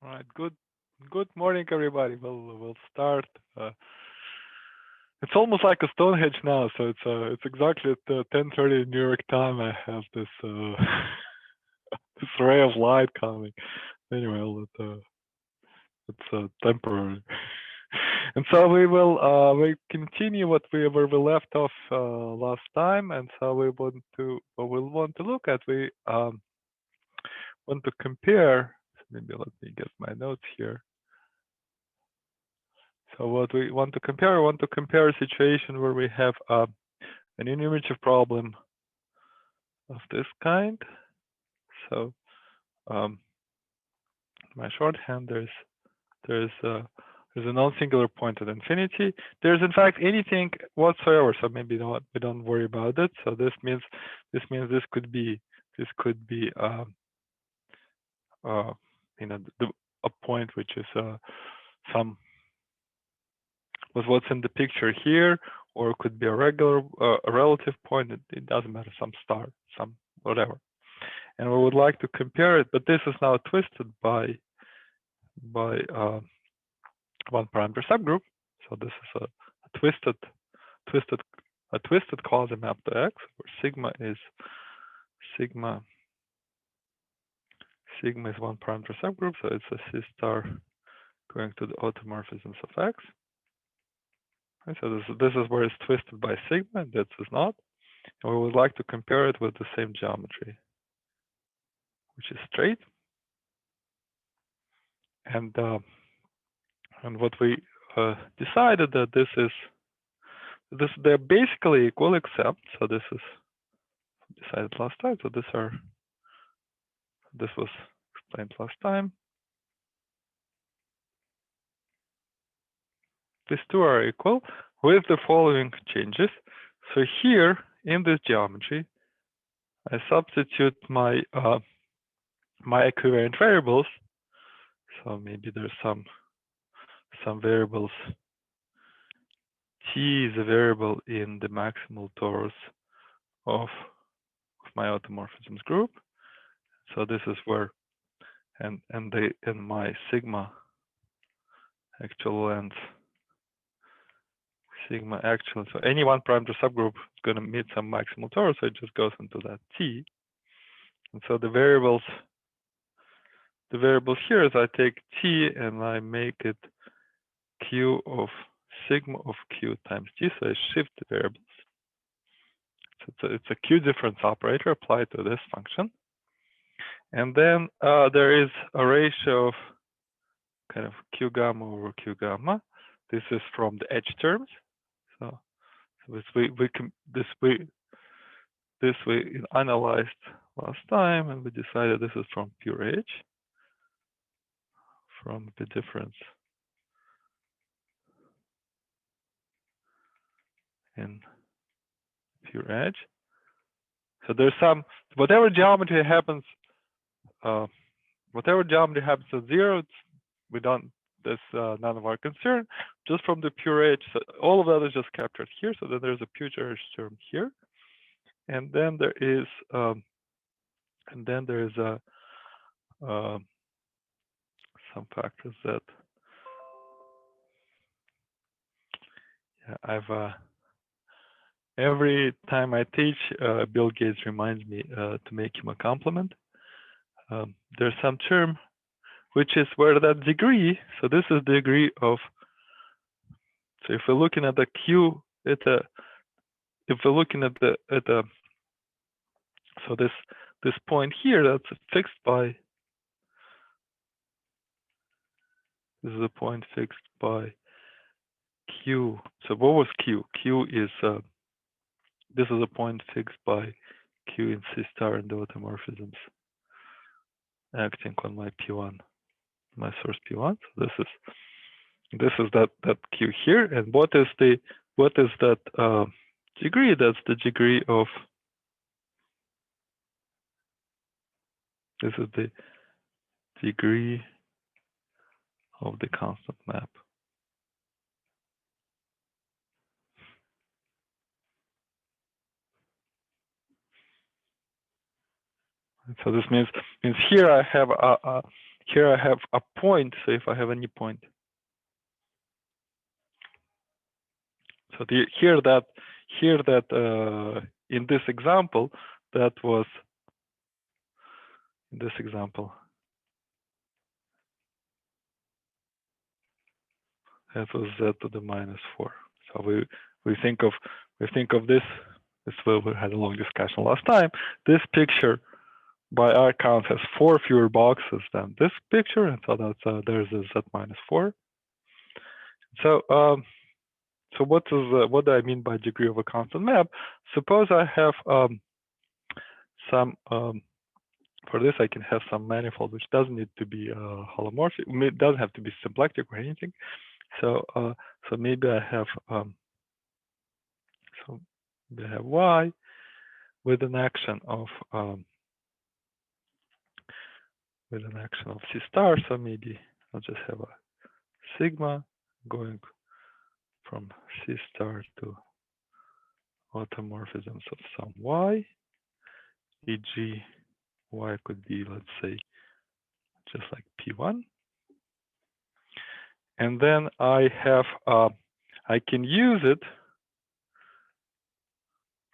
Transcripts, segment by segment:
All right, good morning, everybody. We'll start. It's almost like a Stonehenge now, so it's exactly at 10:30 New York time. I have this this ray of light coming. Anyway, it's temporary. And so we continue where we left off last time, and so we'll want to look at we want to compare. Maybe let me get my notes here. So what we want to compare, a situation where we have an enumerative problem of this kind. So my shorthand, there's a non-singular point at infinity. There's in fact anything whatsoever. So maybe we don't worry about it. So this means this could be a point which is some with what's in the picture here, or it could be a regular, a relative point. It doesn't matter, some star, some whatever. And we would like to compare it, but this is now twisted by one parameter subgroup. So this is a twisted quasi map to X, where sigma is one parameter subgroup. So it's a C star going to the automorphisms of X. Okay, so this is where it's twisted by sigma, and this is not. And we would like to compare it with the same geometry, which is straight. And what we decided that they're basically equal, except, so this is decided last time. So this was explained last time. These two are equal with the following changes. So here in this geometry, I substitute my my equivariant variables. So maybe there's some variables. T is a variable in the maximal torus of my automorphisms group. So this is where and my sigma actual length, sigma actual. So any one parameter subgroup is going to meet some maximal torus, so it just goes into that T. And so the variables here is I take T and I make it Q of sigma of Q times T. So I shift the variables. So it's a Q difference operator applied to this function. And then there is a ratio of kind of Q gamma over Q gamma. This is from the edge terms. So this we analyzed last time, and we decided this is from pure edge, from the difference in pure edge. So there's some whatever geometry happens at zero, we don't. That's none of our concern. Just from the pure edge, so all of that is just captured here. So then there's a pure edge term here, and then there is some factors that I've every time I teach, Bill Gates reminds me to make him a compliment. There's some term which is where that degree. So this is the degree of. So if we're looking at the Q, if we're looking at the so this point here, that's fixed by. This is a point fixed by Q. So what was Q? Q is this is a point fixed by Q in C star and the automorphisms acting on my P1, my source P1. So this is that Q here, and what is that degree? That's the degree of. This is the degree of the constant map. So this means here I have here I have a point. So if I have any point, so here that in this example, that was in this example, that was z to the -4. So we think of this. This way we had a long discussion last time. This picture, by our count, has 4 fewer boxes than this picture, and so that's there's a z -4. So so what do I mean by degree of a constant map? Suppose I have some for this I can have some manifold which doesn't need to be holomorphic. It doesn't have to be symplectic or anything. So so maybe I have so maybe I have y with an action of C star. So maybe I'll just have a sigma going from C star to automorphisms of some y, e.g. y could be, let's say, just like P1. And then I have, I can use it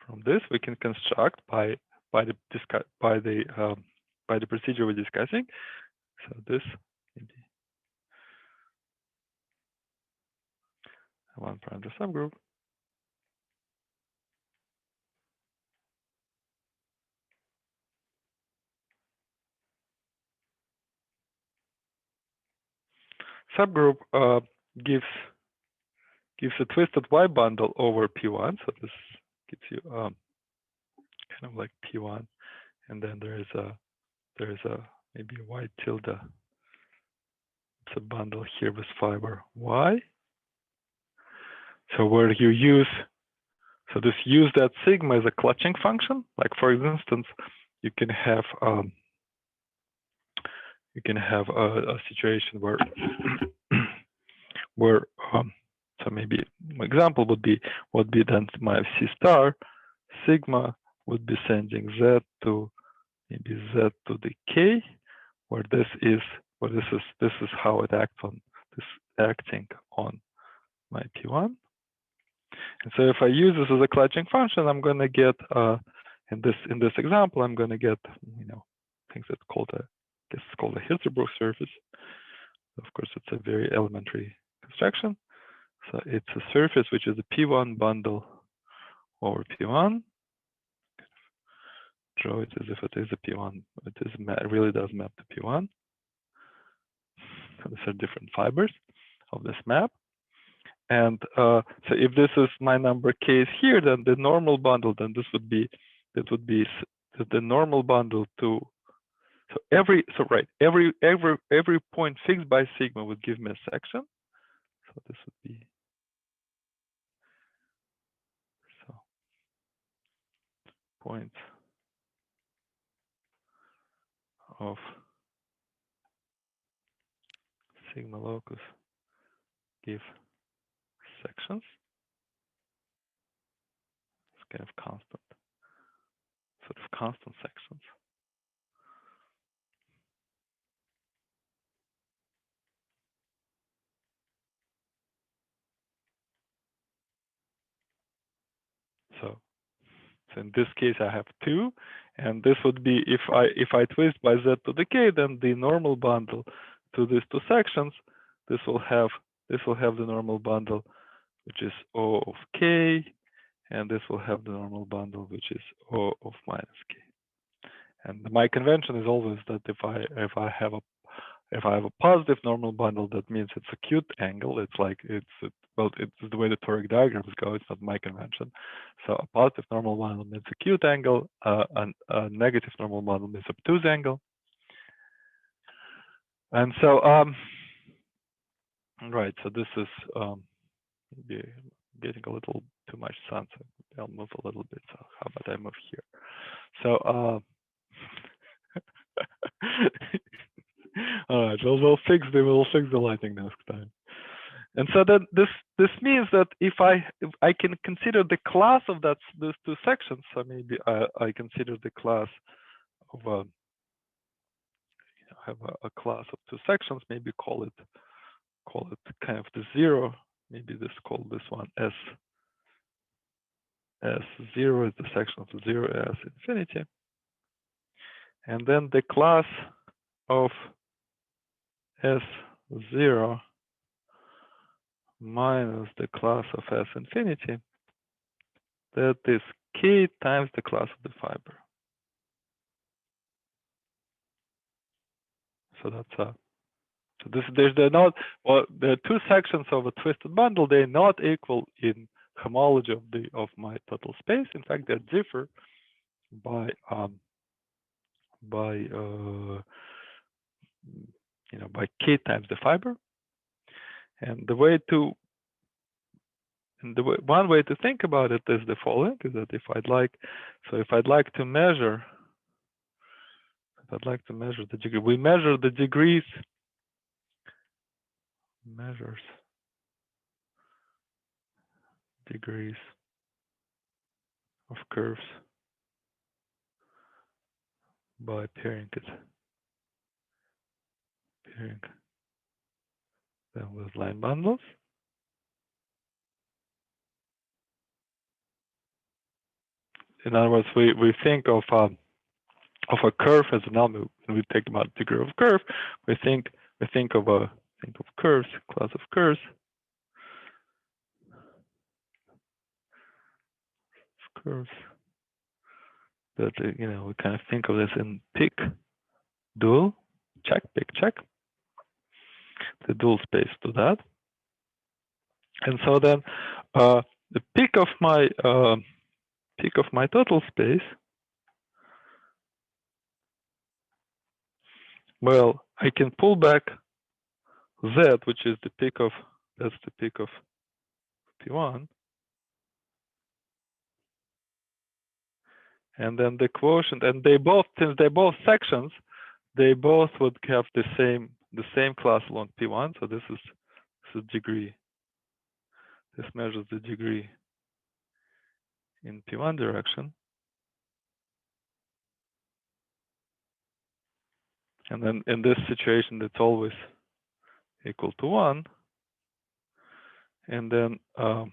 from this. We can construct by the procedure we're discussing. So this maybe one parameter subgroup. Subgroup gives a twisted y bundle over P1. So this gives you kind of like P1, and then there is a maybe a y tilde. It's a bundle here with fiber y. So where you use, so this use that sigma is a clutching function. Like for instance, you can have a situation where so maybe my example would be then my C star sigma would be sending z to maybe z to the k, where this is how it acts on this acting on my P1. And so if I use this as a clutching function, I'm going to get in this example, I'm going to get things that called a Hirzebruch surface. Of course, it's a very elementary construction. So it's a surface which is a P1 bundle over P1. Draw it as if it is a P1. It really does map to P1. So these are different fibers of this map. And so if this is my number k is here, then the normal bundle, then this would be the normal bundle to every point fixed by sigma would give me a section. So this would be points of sigma locus give sections. It's kind of constant sections. So in this case, I have 2, and this would be if I twist by z to the k, then the normal bundle to these 2 sections, this will have the normal bundle, which is O of k, and this will have the normal bundle, which is O of minus k. And my convention is always that if I have a positive normal bundle, that means it's acute angle. It's like it's the way the toric diagrams go. It's not my convention. So a positive normal bundle means acute angle. A negative normal bundle means obtuse angle. And so right. So this is getting a little too much sun. So I'll move a little bit. So how about I move here? So all right, we'll fix the lighting next time. And so then this means that if I can consider the class of those 2 sections, so maybe I consider the class of have a class of two sections, maybe call it kind of the zero. Maybe call this one S0 is the section of 0 S infinity. And then the class of S0 minus the class of S infinity, that is K times the class of the fiber. So that's so the two sections of a twisted bundle, they're not equal in homology of my total space. In fact, they differ by K times the fiber. And one way to think about it is the following: is that if I'd like to measure the degree, we measure the degrees. Measures degrees of curves by pairing them with line bundles. In other words, we think of a curve as an element. When we think about degree of curve, we think of curves, class of curves. That we kind of think of this in pick, dual, check, pick, check. The dual space to that. And so then the peak of my total space, well, I can pull back Z, which is the peak of P1, and then the quotient, and since they're both sections, they both would have the same class along P1. So this is degree. This measures the degree in P1 direction. And then in this situation, it's always equal to 1. And then the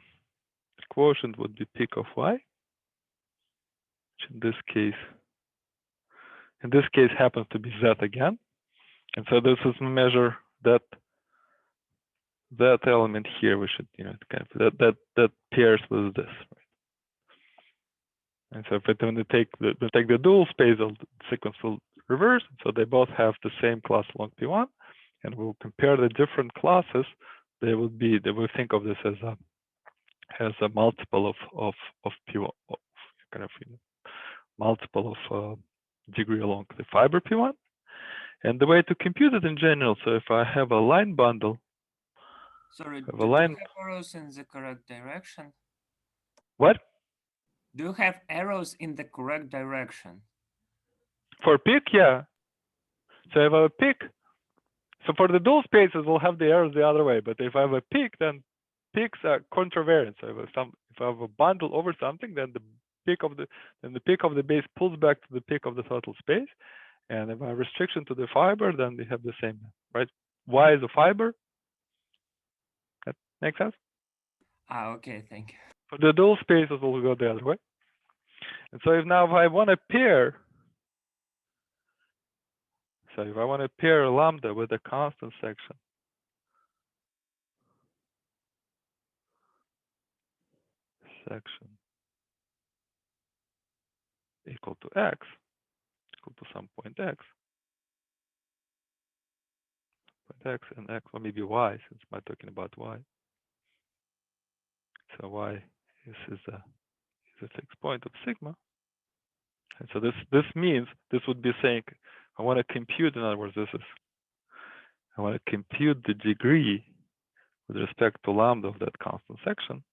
quotient would be peak of Y, which in this case happens to be Z again. And so this is measure that element here. We should kind of that pairs with this. Right? And so if we're going to take the dual space, the sequence will reverse. So they both have the same class along P1, and we'll compare the different classes. They will think of this as a multiple of P1, kind of multiple of degree along the fiber P1. And the way to compute it in general, so if I have a line bundle. Sorry, do you have arrows in the correct direction? What? Do you have arrows in the correct direction? For pick, yeah. So if I have a pick, so for the dual spaces, we'll have the arrows the other way. But if I have a pick, then picks are contravariant. So if I have a bundle over something, then the peak of the base pulls back to the peak of the total space. And if I have restriction to the fiber, then we have the same, right? Y is a fiber. That makes sense? Okay, thank you. For the dual spaces, we'll go the other way. And so if I want to pair, so if I want to pair lambda with a constant section, equal to x, equal to some point x, and x, or maybe y, since I'm talking about y. So y is a fixed point of sigma. And so this means this would be saying I want to compute. In other words, I want to compute the degree with respect to lambda of that constant section.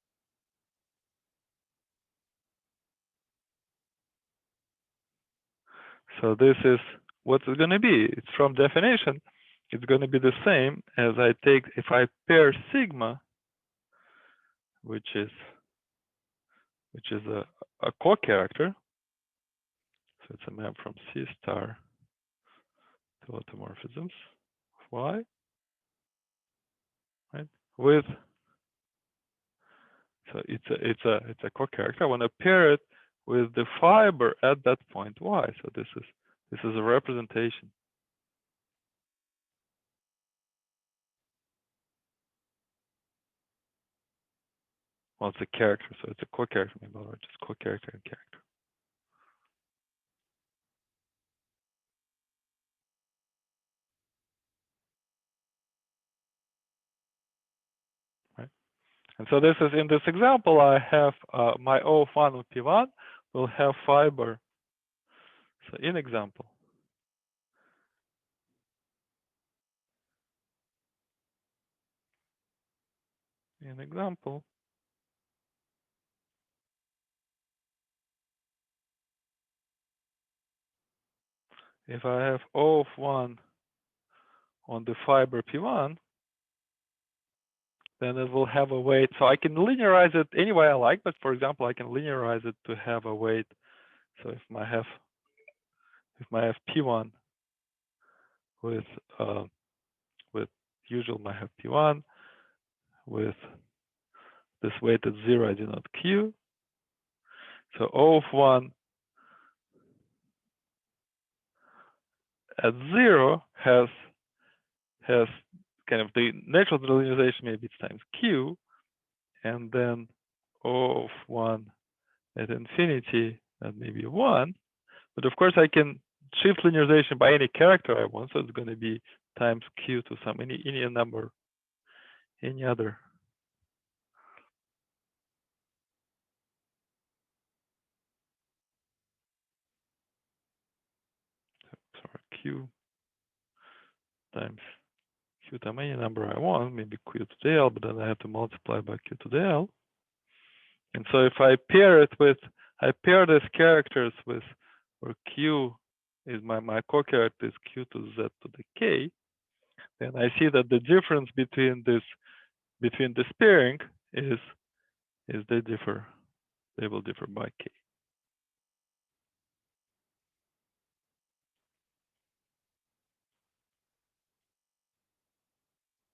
So this is what it's going to be. It's from definition. It's going to be the same as if I pair sigma, which is a co-character. So it's a map from C star the automorphisms of y, right? With so it's a co-character. I want to pair it with the fiber at that point y. So this is a representation. Well, it's a character, so it's a co-character. Maybe I'll write just co-character and character. Right. And so this is in this example, I have my O1 with P1 will have fiber. So in example, if I have O of 1 on the fiber P1, then it will have a weight. So I can linearize it any way I like, but for example, I can linearize it to have a weight. So if I have P1 with usual, I have P1 with this weight at 0, I denote Q. So O of 1 at 0 has kind of the natural linearization, maybe it's times Q, and then O of 1 at infinity, that may be 1. But of course, I can shift linearization by any character I want, so it's going to be times Q to some any number, any other. Sorry, Q times any number I want, maybe Q to the L, but then I have to multiply by Q to the L. And so if I pair it with, I pair these characters with, where Q is my co-character is Q to Z to the K, then I see that the difference between this pairing is they will differ by K.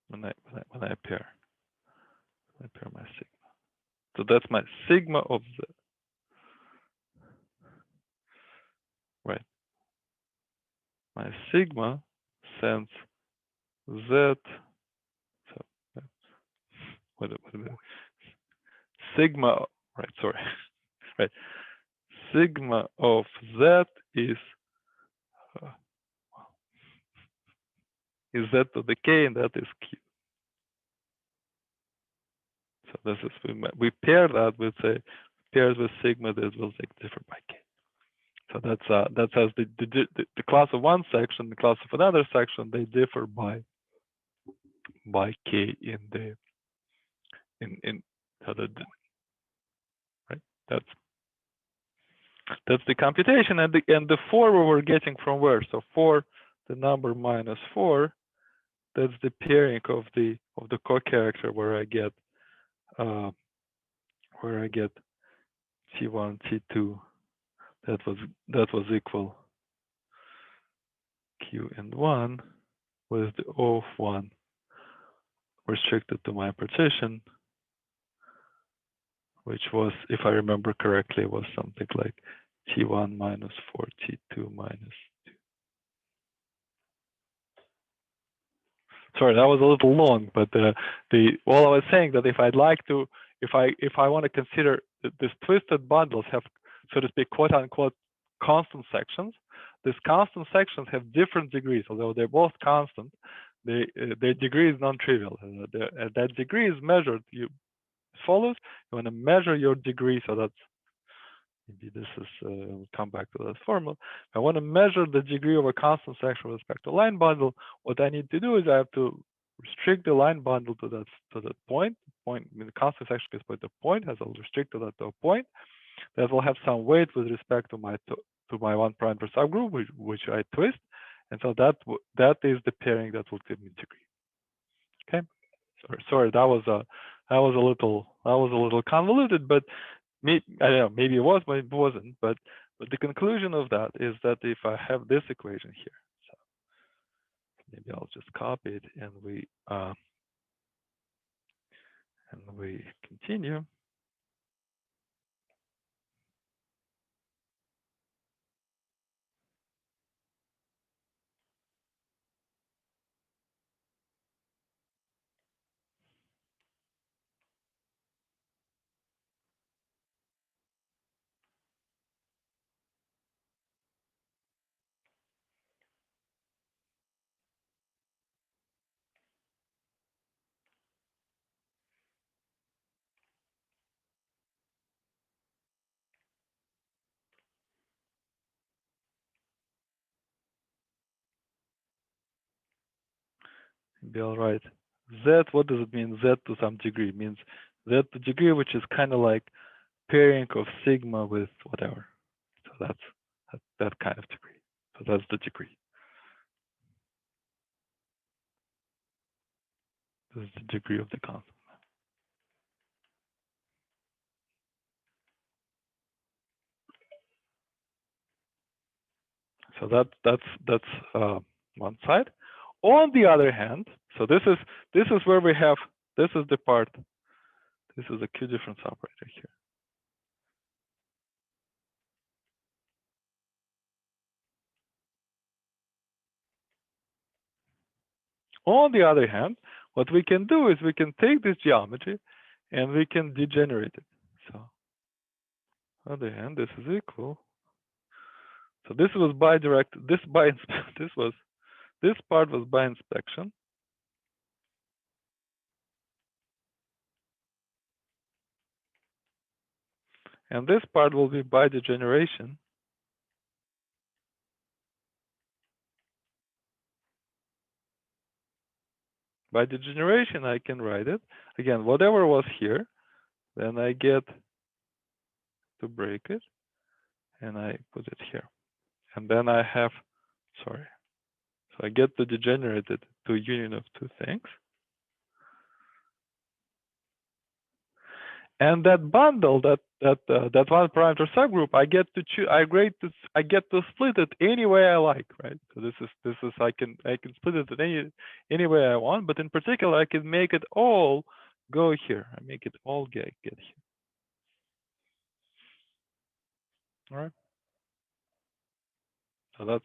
When I pair my sigma. So that's my sigma of Z. Right. My sigma sends Z. So what sigma, right, sorry. Right. Sigma of Z is Z to the K, and that is Q. So this is, we pair that with pairs with sigma, this will differ by K. So that's as the class of one section, the class of another section, they differ by K in the right. That's the computation, and the 4 we were getting from where? So 4, the number minus 4, that's the pairing of the co-character where I get T1, T2. That was equal Q and 1 with the O of 1 restricted to my partition, which was, if I remember correctly, was something like T1 minus 4, T2 minus 2. Sorry, that was a little long, but all I was saying that if I'd like to, if I want to consider these twisted bundles have, so to speak, quote unquote, constant sections. These constant sections have different degrees, although they're both constant. Their degree is non-trivial. That degree is measured. As follows: you want to measure your degree, so that's maybe this is. We'll come back to that formula. I want to measure the degree of a constant section with respect to line bundle. What I need to do is I have to restrict the line bundle to that point. I mean, the constant section is the point, has a restrict to that to a point that will have some weight with respect to my one parameter subgroup, which I twist, and so that is the pairing that will give me degree. Okay, sorry, that was a little convoluted, but I don't know, maybe it was, but it wasn't. But the conclusion of that is that if I have this equation here, maybe I'll just copy it and we continue. Be all right. Z, what does it mean? Z to some degree it means Z to degree, which is kind of like pairing of sigma with whatever. So that's that kind of degree. So that's the degree. This is the degree of the constant. So that's one side. On the other hand, so this is where we have, this is the part, this is a Q difference operator here. On the other hand, what we can do is we can take this geometry and we can degenerate it. So on the other hand, this is equal. So this was bidirect, this part was by inspection. And this part will be by degeneration. By degeneration, I can write it. Again, whatever was here, then I get to break it, and I put it here. And then I have, sorry, so I get to degenerate it to a union of two things. And that bundle, that one parameter subgroup, I get to choose. I get to split it any way I like, right? So this is I can split it in any way I want, but in particular I can make it all go here. I make it all get here. All right. So that's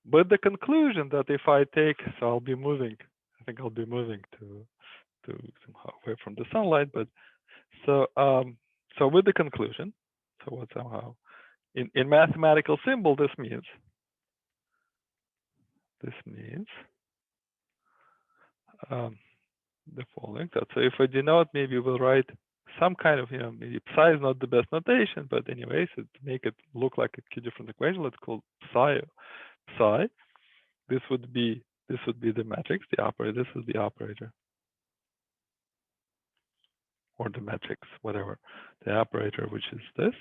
but the conclusion that if I take, so I'll be moving. I think I'll be moving to somehow away from the sunlight, but so with the conclusion, so what somehow in mathematical symbol this means the following. So if I denote, maybe we'll write some kind of, maybe psi is not the best notation, but anyways, to make it look like a Q difference equation, let's call psi. This would be the matrix, the operator. This is the operator, or the matrix, whatever. The operator, which is this.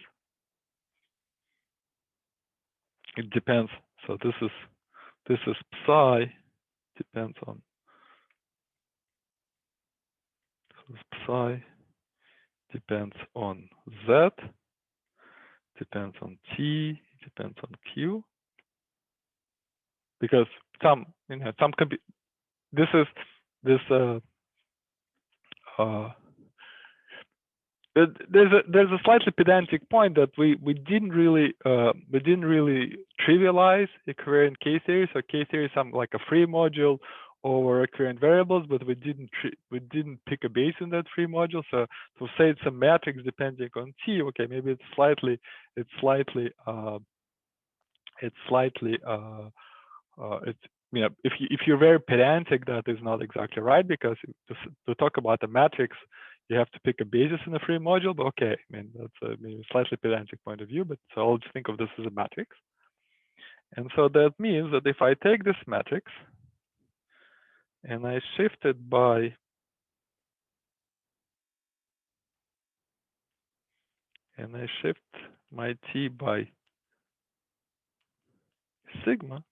It depends. So this is psi depends on. So psi depends on Z, depends on T, depends on Q. Because this is this there's a slightly pedantic point that we didn't really trivialize equivariant K-series. So K-series some like a free module over equivariant variables, but we didn't pick a base in that free module. So to say it's a matrix depending on T, okay, maybe it's slightly if you're very pedantic, that is not exactly right, because to talk about a matrix, you have to pick a basis in the free module. But okay, I mean that's a maybe slightly pedantic point of view. But so I'll just think of this as a matrix, and so that means that if I take this matrix and I shift it by shift my T by sigma,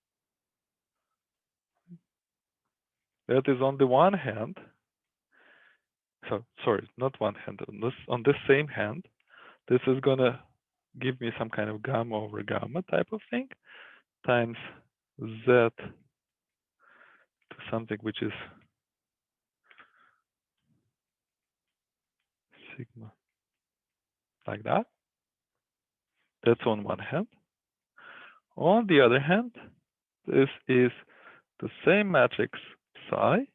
that is on the one hand. So sorry, not one hand. On this same hand, this is gonna give me some kind of gamma over gamma type of thing times z to something which is sigma like that. That's on one hand. On the other hand, this is the same matrix psi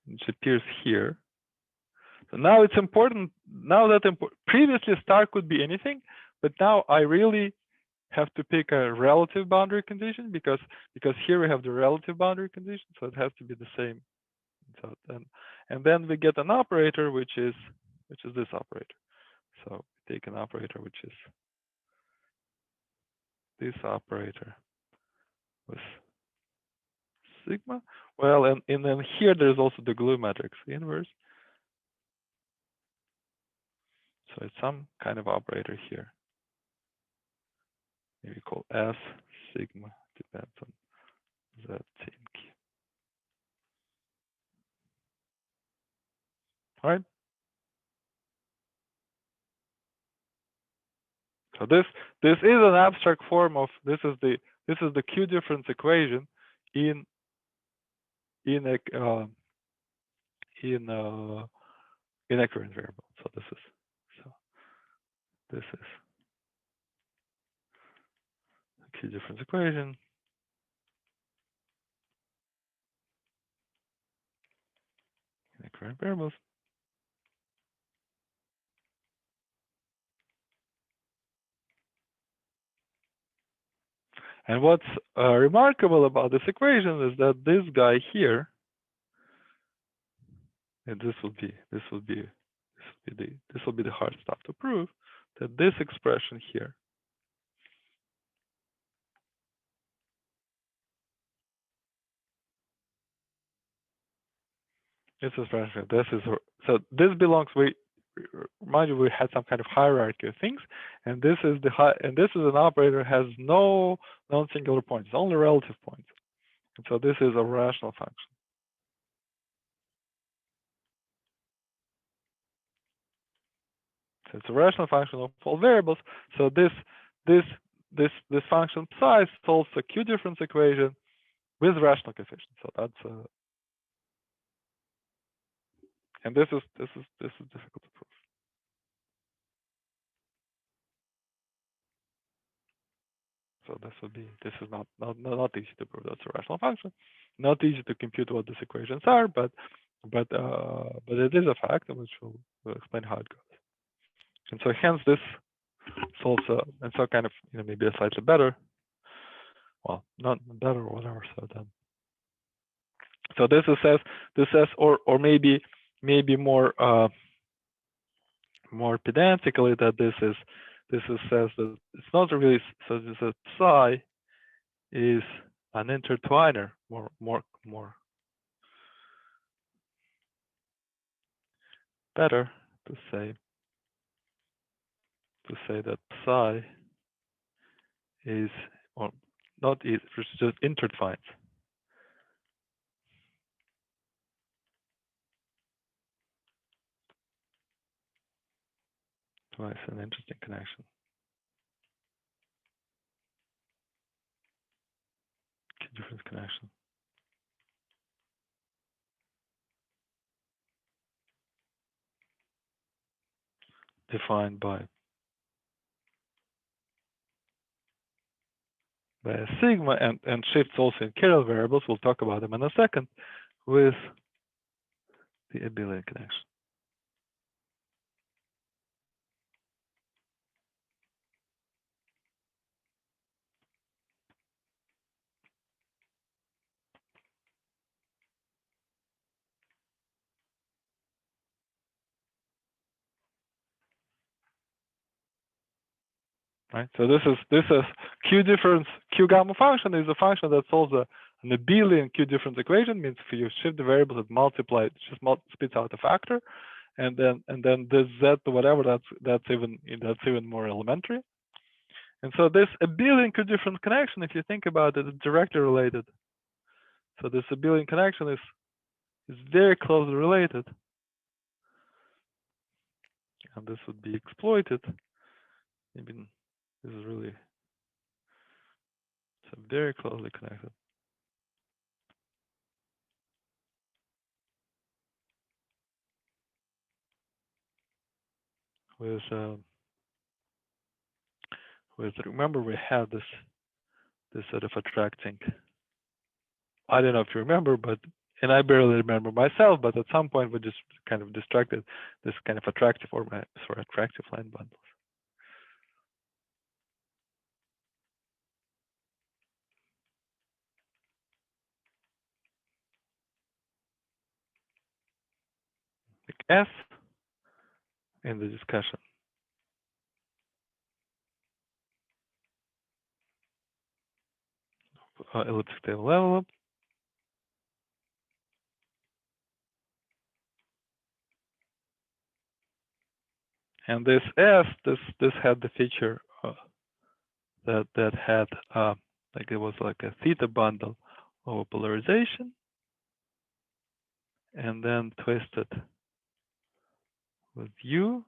which appears here. So now it's important. Now that previously star could be anything, but now I really have to pick a relative boundary condition because here we have the relative boundary condition, so it has to be the same. So then we get an operator which is this operator. So we take an operator which is this operator with sigma. Well, and then here there's also the glue matrix inverse. So it's some kind of operator here. Maybe called S sigma, depends on Z T and Q. All right. So this is an abstract form of this is the Q difference equation in a equivariant variable. So this is the Q difference equation. In equivariant variables. And what's remarkable about this equation is that this guy here, and this will be the hard stuff to prove, that this expression here this expression. So this belongs. Mind you, we had some kind of hierarchy of things, and this is an operator has no non-singular points, only relative points. And so this is a rational function. So it's a rational function of all variables. So this function psi solves a Q difference equation with rational coefficients. So that's and this is difficult to prove. So this is not easy to prove. That's a rational function. Not easy to compute what these equations are, but it is a fact, which we'll explain how it goes. And so hence this solves and so kind of maybe a slightly better, well, not better or whatever. So this says or maybe more pedantically that this says that it's not really, so this is psi is an intertwiner, more better to say that psi is, or not is, just intertwines. So it's an interesting connection. Difference connection. Defined by a sigma and shifts also in chiral variables. We'll talk about them in a second with the abelian connection. Right. So this is Q difference. Q gamma function is a function that solves an abelian Q difference equation. Means if you shift the variables, it multiplies, just spits out a factor, and then this z to whatever, that's even more elementary. And so this abelian Q difference connection, if you think about it, is directly related. So this abelian connection is very closely related, and this would be exploited maybe this is really very closely connected. Remember we had this sort of attracting. I don't know if you remember, but and I barely remember myself, but at some point we just kind of distracted this kind of attractive or attractive line bundles. Like S in the discussion. Elliptic table level up. And this S, this had the feature that had like it was like a theta bundle of polarization, and then twisted with U.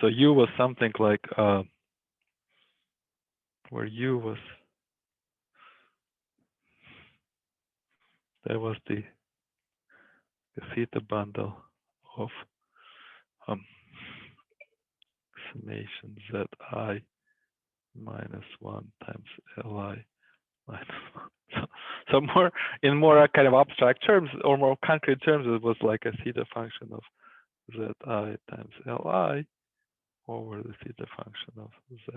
So U was something like where U was, that was the theta bundle of summation Zi minus 1 times Li minus 1. So more in more kind of abstract terms or more concrete terms, it was like a theta function of Zi times Li over the theta function of Z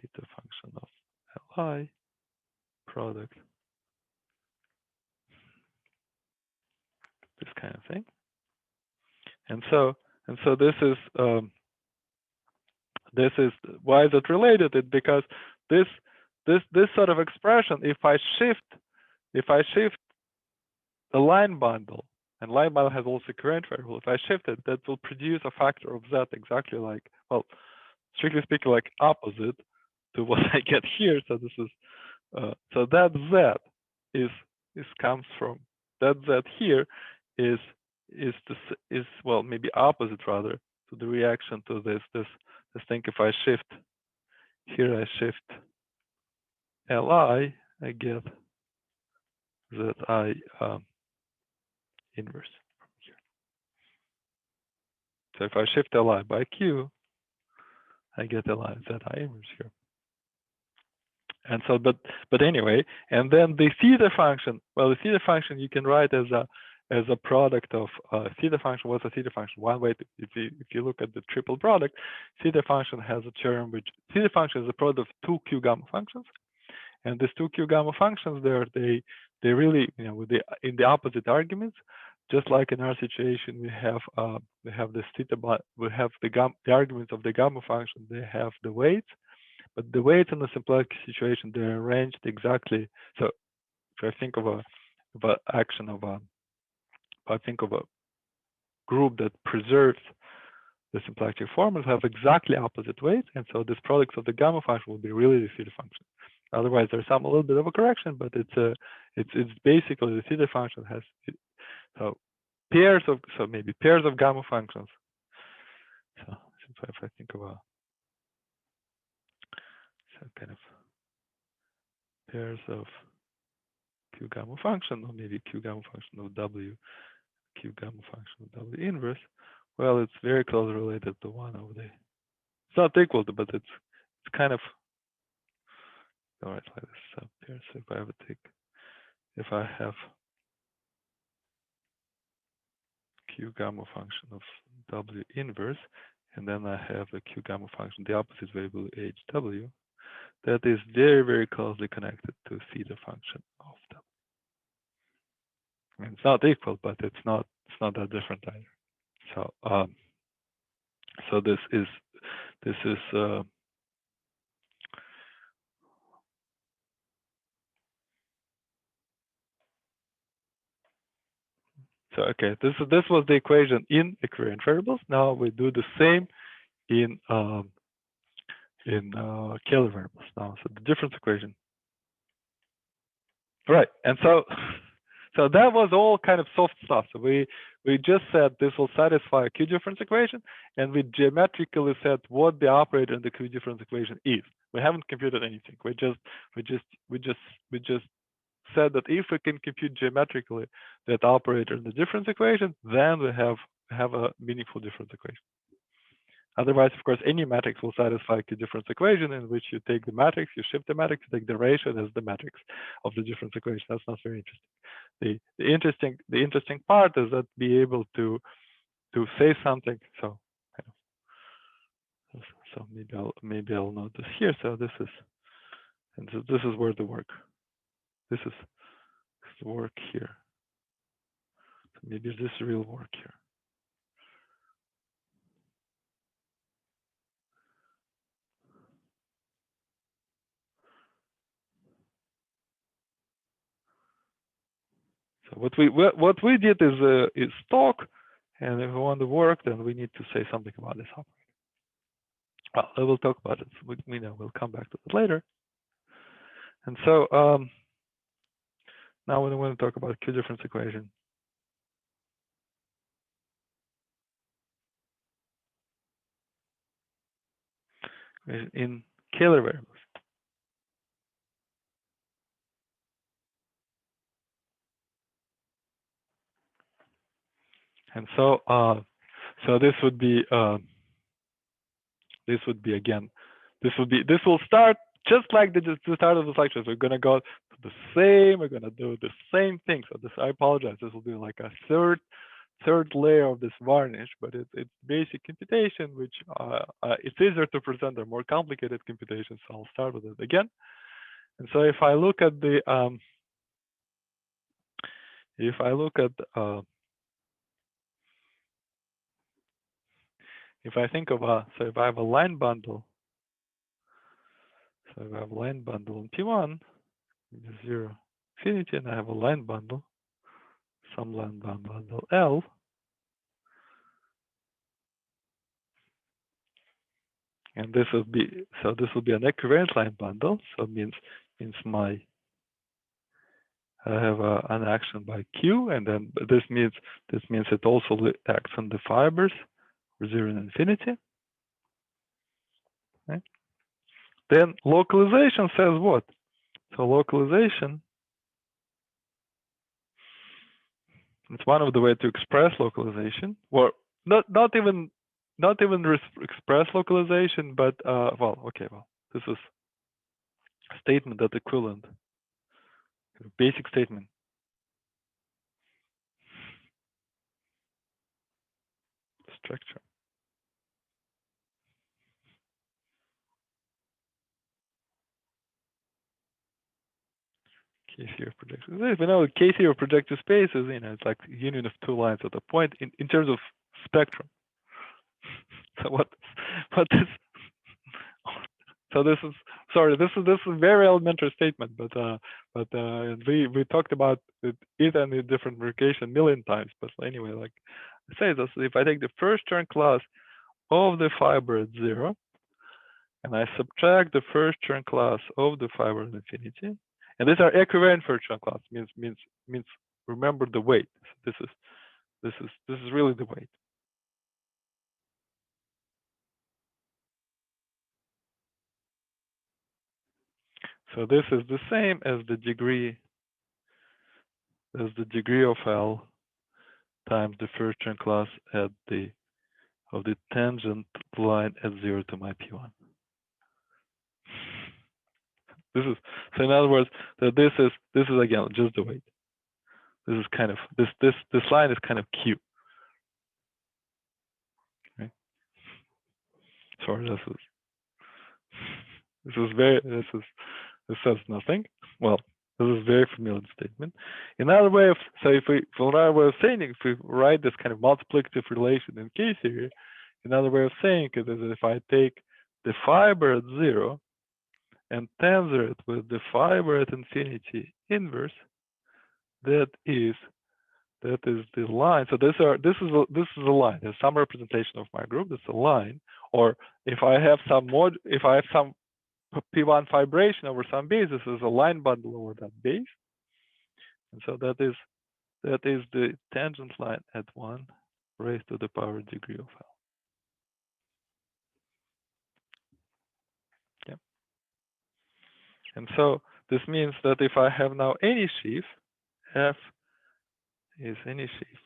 theta function of Li product, this kind of thing. And so this is why is it related? It's because this sort of expression, if I shift the line bundle, and line bundle has also current variable, if I shift it, that will produce a factor of Z exactly like, well, strictly speaking, like opposite to what I get here. So this is so that Z comes from that Z here is well, maybe opposite rather to the reaction to this thing. If I shift here, I shift Li, I get Zi inverse from here. So if I shift Li by Q, I get Li Zi inverse here. And so, but anyway, and then the theta function. Well, the theta function you can write as a product of theta function. What's a theta function? One way to, if you look at the triple product, theta function has a term which theta function is a product of two Q gamma functions, and these two Q gamma functions they really, you know, in the opposite arguments. Just like in our situation, we have this theta, we have the arguments of the gamma function. They have the weights. But the weights in the simplex situation, they're arranged exactly. So if I think of a action of a, if I think of a group that preserves the symplectic form, will have exactly opposite weights, and so this product of the gamma function will be really the theta function. Otherwise, there's a little bit of a correction, but it's basically the theta function has so maybe pairs of gamma functions. So if I think of a kind of pairs of Q gamma function, or maybe Q gamma function of W, Q gamma function of W inverse, well, it's very closely related to one over there. It's not equal to, but it's kind of all right like this. So here, so if I have Q gamma function of W inverse, and then I have a Q gamma function, the opposite variable HW, that is very, very closely connected to theta function of W. I mean, it's not equal, but it's not that different either. So so this is so okay. This was the equation in equivariant variables. Now we do the same in Kähler variables now. So the difference equation. Right, and so that was all kind of soft stuff. So we We just said this will satisfy a Q difference equation, and we geometrically said what the operator in the Q difference equation is. We haven't computed anything. We just said that if we can compute geometrically that operator in the difference equation, then we have a meaningful difference equation. Otherwise, of course, any matrix will satisfy a difference equation in which you take the matrix, you shift the matrix, you take the ratio as the matrix of the difference equation. That's not very interesting. The interesting part is that be able to say something. So maybe I'll note this here. So this is where the work. This is the work here. So maybe this real work here. So what we did is talk, and if we want to work, then we need to say something about this operator. Well, I will talk about it. We know we'll come back to it later. And so now we want to talk about Q difference equation. In scalar variables. And so this would be again, this will start just like the start of the lecture. We're gonna go to the same, we're gonna do the same thing. So this, I apologize, this will be like a third layer of this varnish, but it's basic computation, which it's easier to present the more complicated computations. So I'll start with it again. And so if I look at the if I think of so if I have a line bundle, so if I have a line bundle in P1, 0, infinity, and I have a line bundle, some line bundle L, and this will be an equivalent line bundle. So it means I have an action by Q, and then this means it also acts on the fibers, 0 and infinity. Okay. Then localization says what? So localization, it's one of the ways to express localization, or not even express localization, but this is a statement that equivalent, basic statement. Structure. K theory of projective space. We know K theory of projective space is, it's like union of two lines at a point in terms of spectrum. So what is? So this is a very elementary statement, but we talked about it in a different verification a million times. But anyway, like I say this, if I take the first term class of the fiber at 0, and I subtract the first term class of the fiber at infinity, and these are equivalent first term class, means remember the weight. This is really the weight. So this is the same as the degree of L times the first term class of the tangent line at 0 to my P1. This is, so in other words, that this is again just the weight. This is kind of this line is kind of Q. Right? Sorry, this says nothing. Well, this is a very familiar statement. Another way of, so if we write this kind of multiplicative relation in K theory, another way of saying it is if I take the fiber at 0 and tensor it with the fiber at infinity inverse, that is the line. So this is a line. There's some representation of my group. That's a line. Or if I have some P1 fibration over some base, this is a line bundle over that base. And so that is that is the tangent line at 1 raised to the power degree of L. Okay. And so this means that if I have now any sheaf, F is any sheaf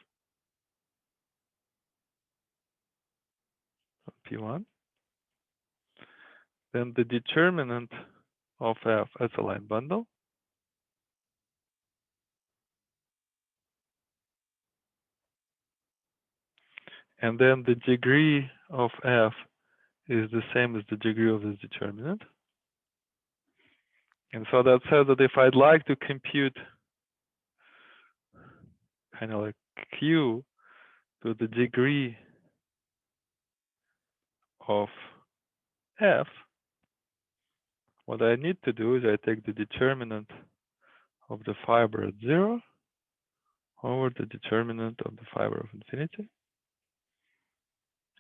of P1, then the determinant of F as a line bundle and then the degree of F is the same as the degree of this determinant. And so that says that if I'd like to compute kind of like Q to the degree of F, what I need to do is I take the determinant of the fiber at 0 over the determinant of the fiber of infinity.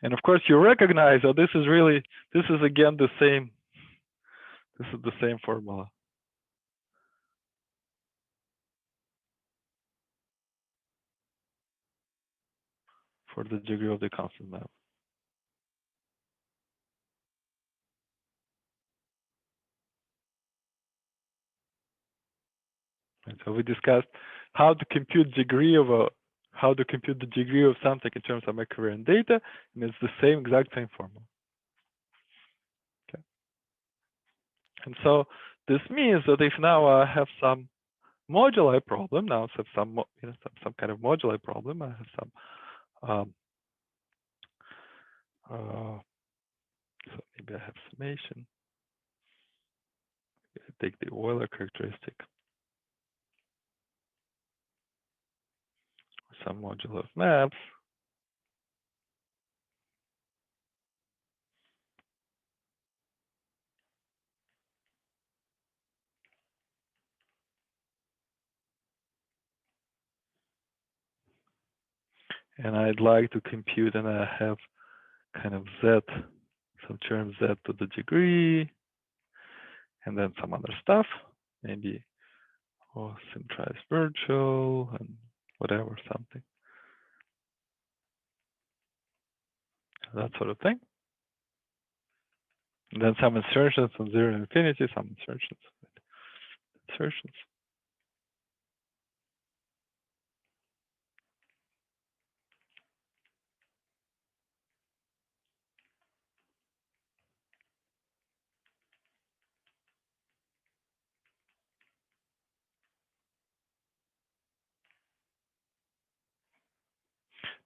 And of course, you recognize that this is again the same. This is the same formula. For the degree of the constant map. And so we discussed how to compute the degree of something in terms of covariant data, and it's the exact same formula. Okay. And so this means that if now I have some moduli problem, now so some kind of moduli problem, I have some so maybe I have summation. I take the Euler characteristic, some modulo of maps. And I'd like to compute, and I have kind of Z, some term Z to the degree, and then some other stuff, maybe centralized virtual and whatever, something. That sort of thing. And then some insertions from 0 to infinity, some insertions.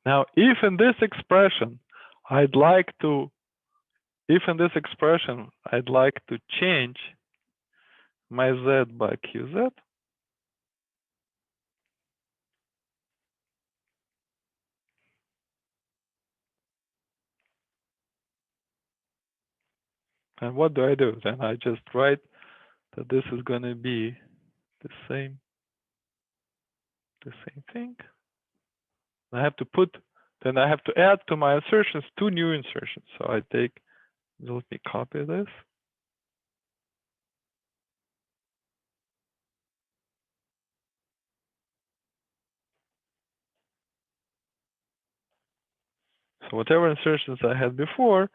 Now, if in this expression I'd like to change my Z by QZ, and what do? Then I just write that this is going to be the same thing. I have to add to my insertions 2 new insertions. So I take, let me copy this. So whatever insertions I had before,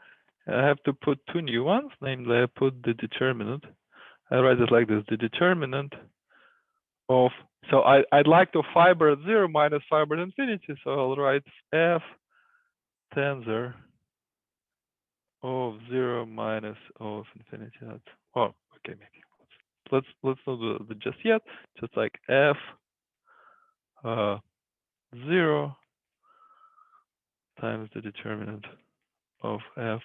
I have to put 2 new ones. Namely, I put the determinant. I write it like this: the determinant of. So I'd like to fiber at 0 minus fiber at infinity. So I'll write F tensor of 0 minus O of infinity. That's, oh, okay, maybe let's not do it just yet. Just like F 0 times the determinant of F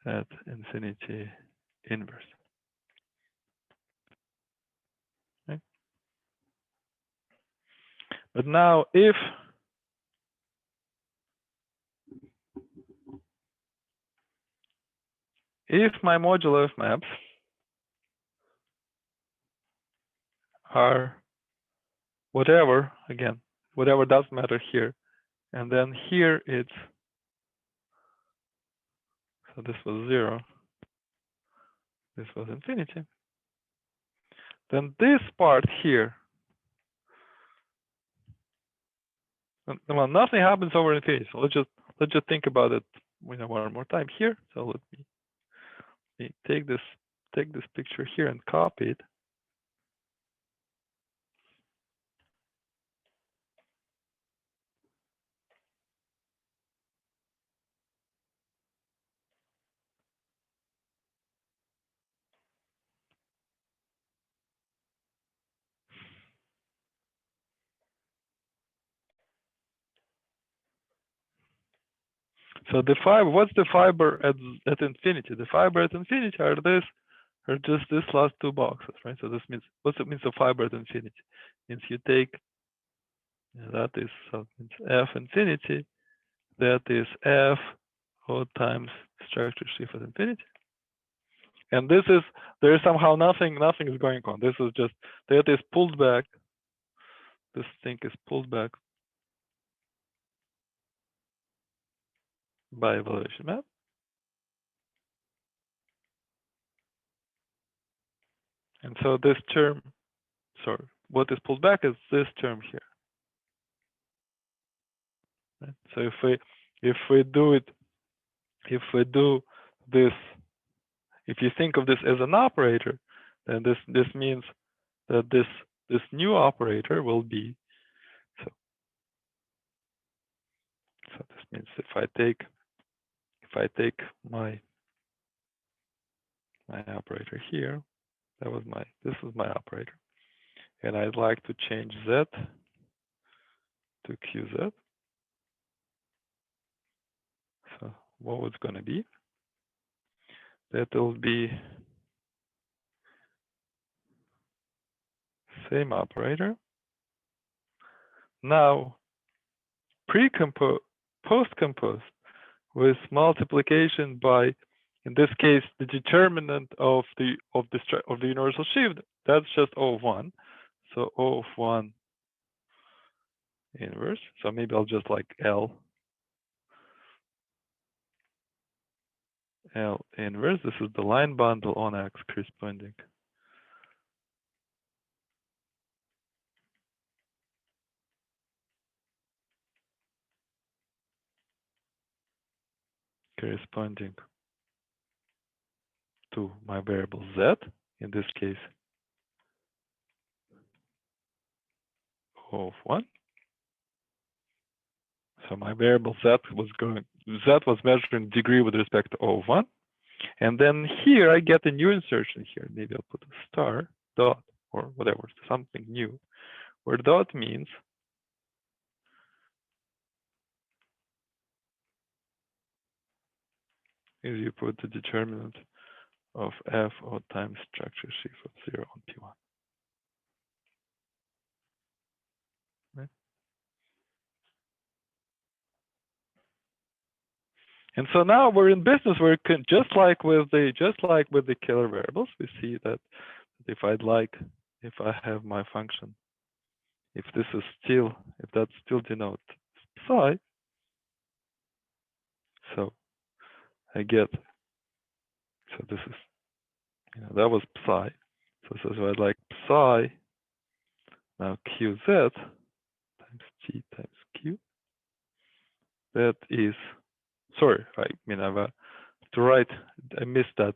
at infinity inverse. Okay. But now if my modulo of maps are whatever, again, whatever doesn't matter here, and then here it's, so this was 0, this was infinity, then this part here well, nothing happens over infinity. So let's just think about it one more time here. So let me take this picture here and copy it. So the fiber, what's the fiber at infinity? The fiber at infinity are just these last two boxes, right? So this means, what it means the fiber at infinity? Means you take, that is, so it's f infinity, that is f o times structure shift at infinity. And this is, there is somehow nothing is going on. This is just, that is pulled back. This thing is pulled back by evaluation map. And so this term, sorry, what is pulled back is this term here. Right? So if we do this, if you think of this as an operator, then this means that this new operator will be, so this means if I take my operator here, this is my operator, and I'd like to change z to qz. So what it's going to be? That will be same operator. Now pre-compose, post-compose with multiplication by, in this case, the determinant of the universal shift. That's just O of 1. So O of 1 inverse. So maybe I'll just like L inverse. This is the line bundle on X corresponding. Corresponding to my variable Z, in this case, O of 1. So my variable Z was measuring degree with respect to O of 1. And then here I get a new insertion here. Maybe I'll put a star, dot, or whatever, something new, where dot means is you put the determinant of f o times structure shift of 0 on P1. Right? And so now we're in business where it can, just like with the Kähler variables, we see that if I have my function, if that still denotes psi, so I get, so this is, that was psi. So I'd like psi, now qz times t times q. That is, sorry, I mean, I've to write, I missed that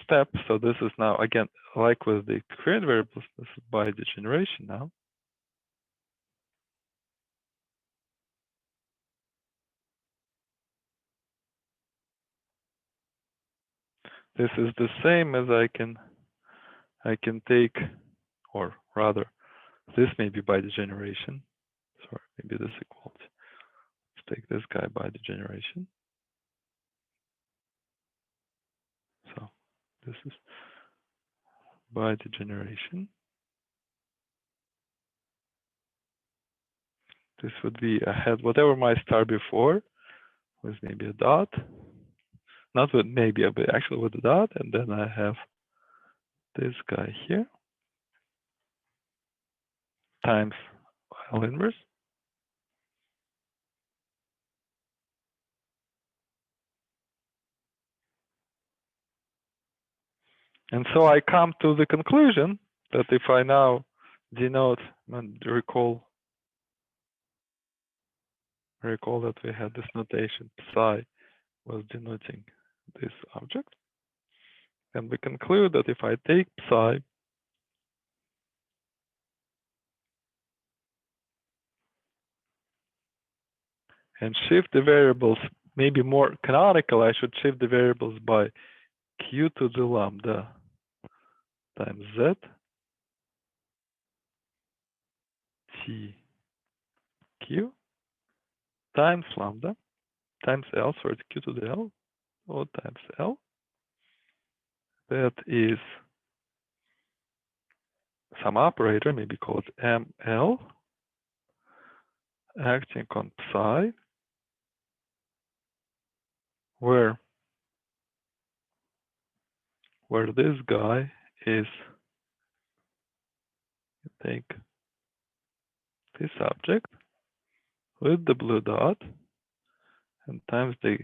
step. So this is now, again, like with the current variables, this is by degeneration now. This is the same as I can take, or rather, this may be by degeneration. Sorry, maybe this equals. Let's take this guy by degeneration. So this is by degeneration. This would be ahead, whatever my star before was maybe a dot. Not with maybe, but actually with a dot. And then I have this guy here times L inverse. And so I come to the conclusion that if I now denote and recall Recall that we had this notation psi was denoting this object. And we conclude that if I take psi and shift the variables, maybe more canonical, I should shift the variables by q to the lambda times z t q times lambda times L, so it's q to the L, or times L. That is some operator, maybe called ML, acting on psi, where this guy is, take this object with the blue dot and times the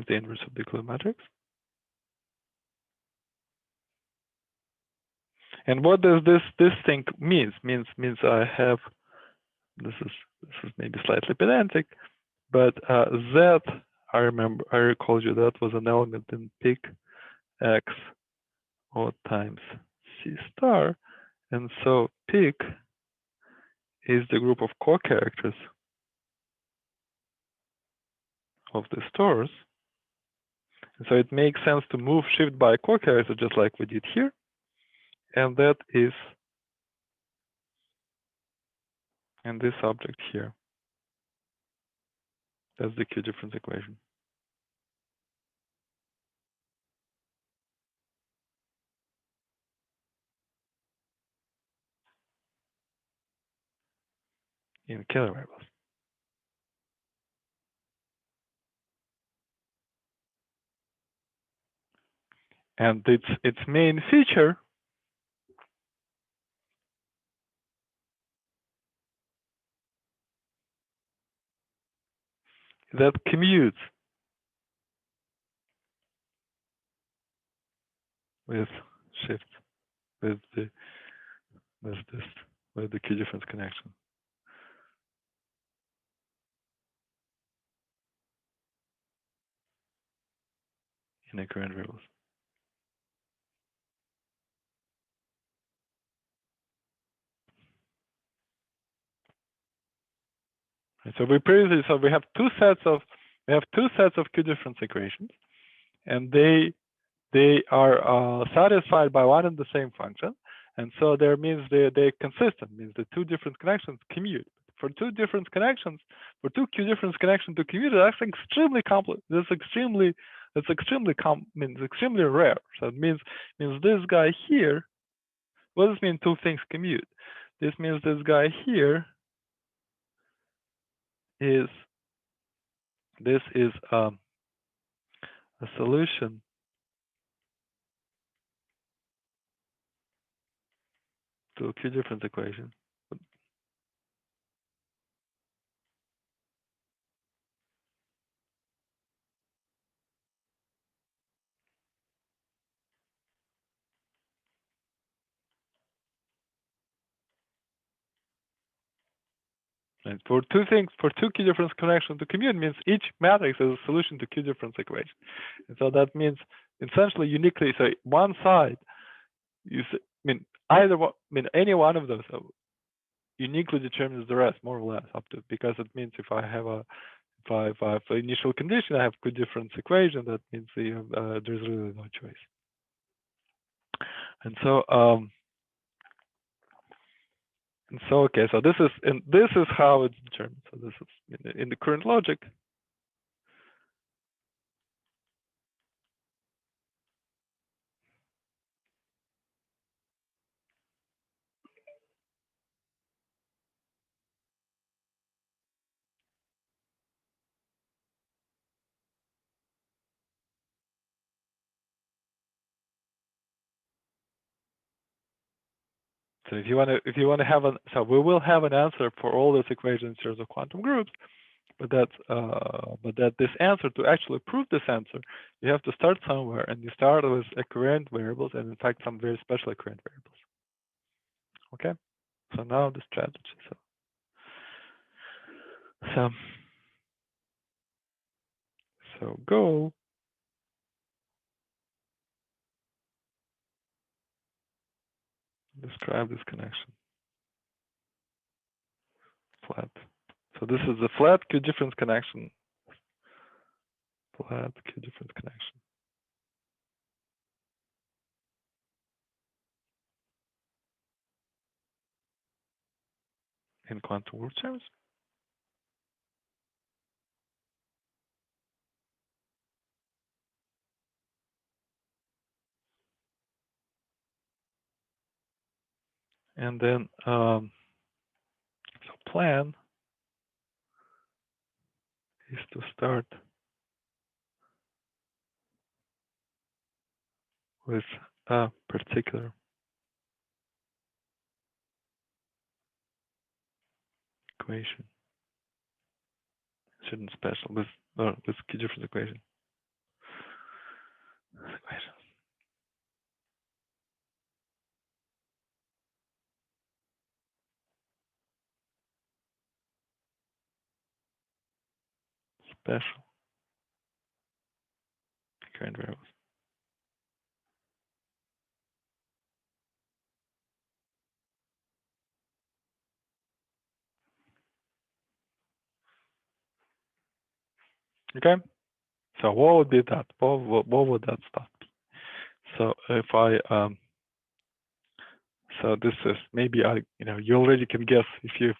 inverse of the clue matrix. And what does this thing means? Means I have, this is maybe slightly pedantic, but Z, I recall you that was an element in pick X O times C star, and so pick is the group of co-characters of the stores. And so it makes sense to move shift by co-character just like we did here, and that is in this object here. That's the Q difference equation. In killer variables. And its main feature that commutes with shift with the Q difference connection. In the current variables. And so we have two sets of Q difference equations, and they are satisfied by one and the same function, and so there means they're consistent, means the two different connections commute. For two different connections, for two Q difference connections to commute, that's extremely complex. It's extremely rare. So it means this guy here. What does it mean two things commute? This means this guy here is a solution to a Q difference equation. And for two Q difference connections to commute means each matrix is a solution to Q difference equation. And so that means essentially uniquely, so one side, any one of those uniquely determines the rest, more or less, up to, because it means if I have an initial condition, I have Q difference equation, that means there's really no choice. And so okay, so this is how it's determined. So this is in the current logic. So if you want to have so we will have an answer for all those equations in terms of quantum groups, but that this answer, to actually prove this answer, you have to start somewhere, and you start with equivalent variables, and in fact some very special equivalent variables. Okay, so now the strategy. So So goal describe this connection. Flat. So this is a flat Q difference connection. Flat Q difference connection. In quantum group terms. And then so plan is to start with a particular equation. Shouldn't special with Q difference equation. Special current variables. Okay. So what would be that? What would that stuff be? So if I so this is maybe you already can guess if you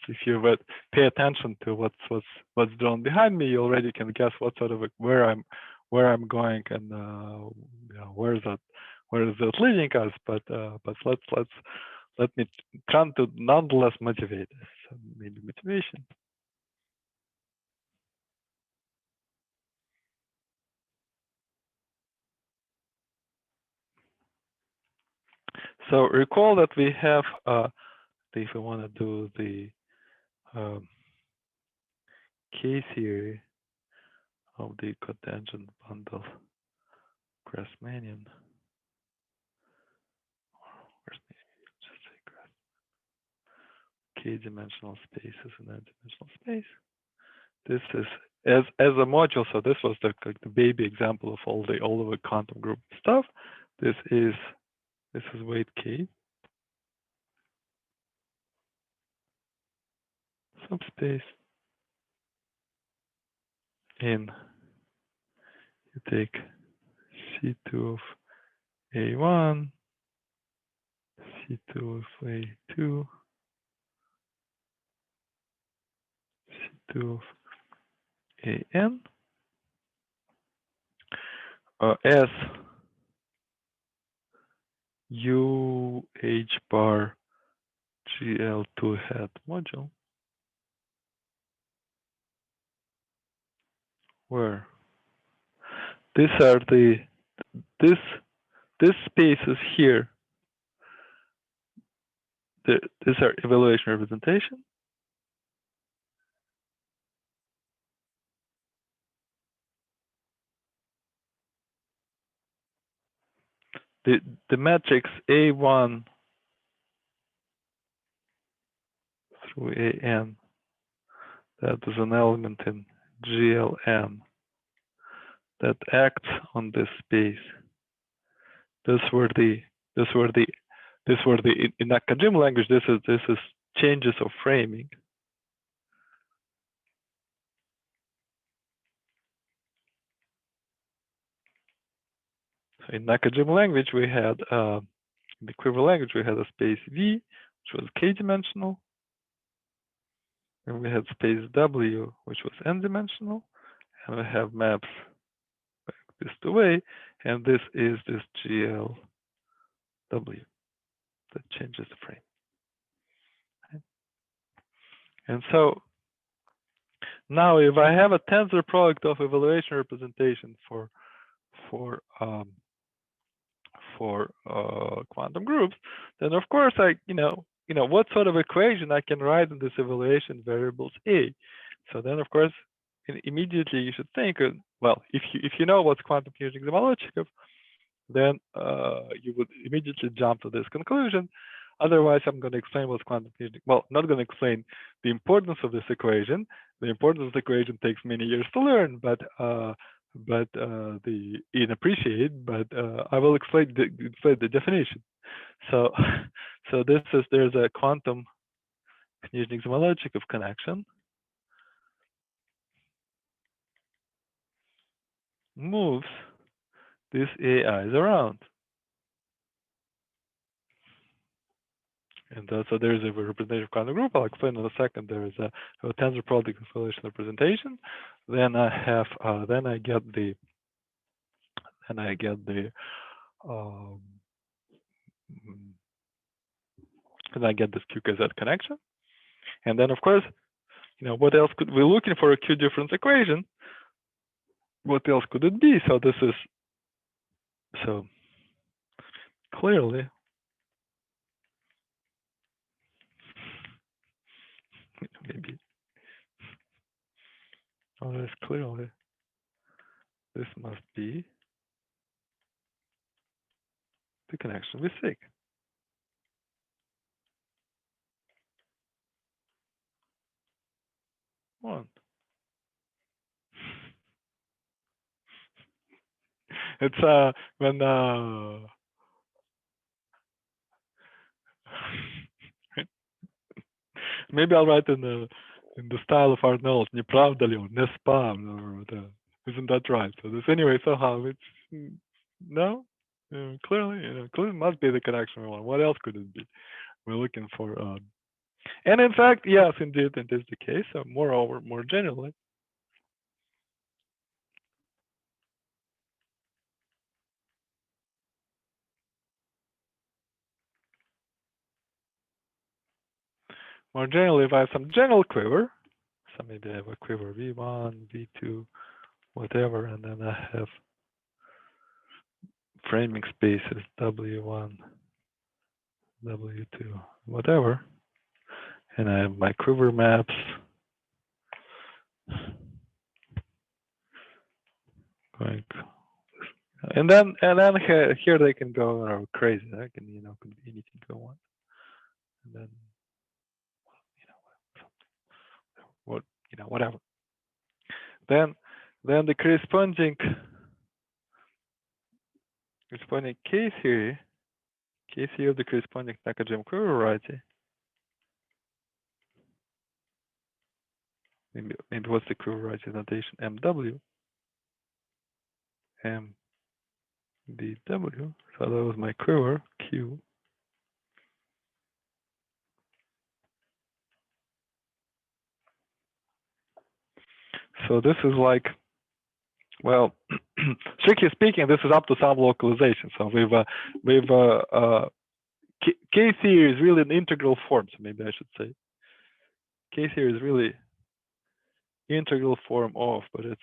pay attention to what's drawn behind me, you already can guess what sort of where I'm going and where is that leading us. But let me try to nonetheless motivate this. So maybe motivation. So recall that we have if we want to do the K-theory of the cotangent bundle Grassmannian. Just say K-dimensional space is an n-dimensional space. This is as a module. So this was the baby example of all the quantum group stuff. This is weight K. Subspace in you take C2 of A1, C2 of A2, C2 of AN, as UH bar GL2 hat module, where these are this space is here. These are evaluation representation. The matrix A1 through AN, that is an element in GLN that acts on this space. This were the in academic language. This is changes of framing. So in academic language, we had in the equivalent language we had a space V, which was k-dimensional, and we had space W, which was n-dimensional, and we have maps back this way, and this is this GLW that changes the frame. Okay. And so now, if I have a tensor product of evaluation representation for quantum groups, then of course what sort of equation I can write in this evaluation variables A. So then of course immediately you should think, well, if you know what's quantum commuting Zamalotchikov, then you would immediately jump to this conclusion. Otherwise, I'm going to explain what's quantum commuting. Well, not going to explain the importance of this equation. The importance of the equation takes many years to learn, but but the inappreciate. But I will explain the definition. So, so there's a quantum conditioning logic of connection moves these AIs around. And so there is a representative quantum group. I'll explain in a second. There is a tensor product constellation representation. Then I have then I get the um, and I get this QKZ connection. And then of course, what else could we're looking for a Q difference equation? What else could it be? So this is so clearly maybe this clearly this must be the connection with SIG. One. It's when maybe I'll write in the style of Art Knowles, не правда ли он, не spam, isn't that right? So this anyway, somehow it's no, clearly, clearly must be the connection we want. What else could it be? We're looking for, and in fact, yes, indeed, it is the case. So moreover, more generally, if I have some general quiver, so maybe I have a quiver V1, V2, whatever, and then I have framing spaces W1, W2, whatever, and I have my quiver maps. Going, and then here they can go crazy. That can could be anything go on, and then whatever. Then the corresponding K theory of the corresponding Nakajima quiver variety. Maybe what's the quiver variety notation? MW. MBW. So that was my quiver Q. So this is like, well, strictly speaking, this is up to some localization. So K theory is really an integral form. So maybe I should say K theory is really integral form of, but it's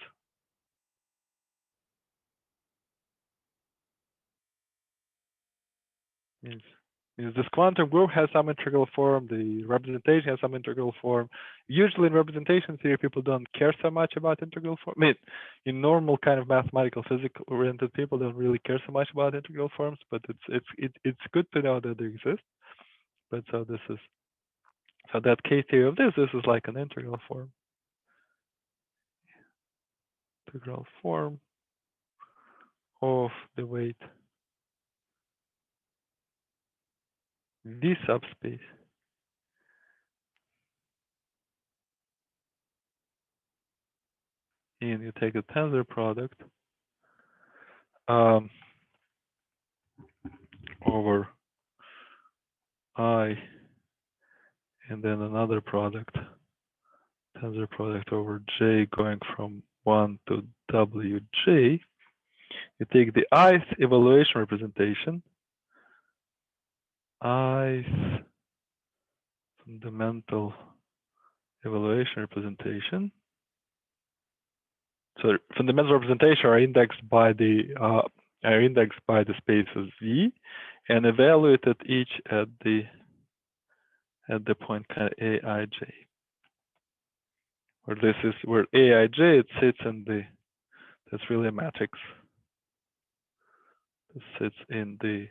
means this quantum group has some integral form, the representation has some integral form. Usually in representation theory, people don't care so much about integral form. I mean, in normal kind of mathematical, physics-oriented people don't really care so much about integral forms, but it's good to know that they exist. But so that K theory of this is like an integral form. Integral form of the weight D subspace. And you take a tensor product over I, and then another product, tensor product over J going from 1 to WJ. You take the ith evaluation representation, ith fundamental evaluation representation. So fundamental representation are indexed by the spaces V, and evaluated each at the point kind of Aij, where this is where Aij it sits in the, that's really a matrix. It sits in the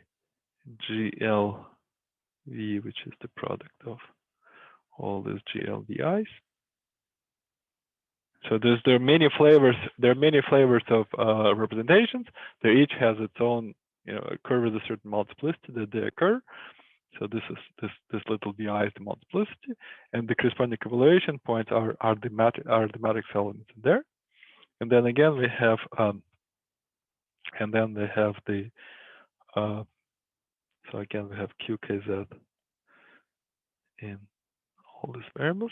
GLV, which is the product of all these GLVIs. So there are many flavors. There are many flavors of representations. They each has its own, a curve with a certain multiplicity that they occur. So this little vi is the multiplicity, and the corresponding evaluation points are the matrix elements in there. And then again we have and then they have the so again we have QKZ in all these variables.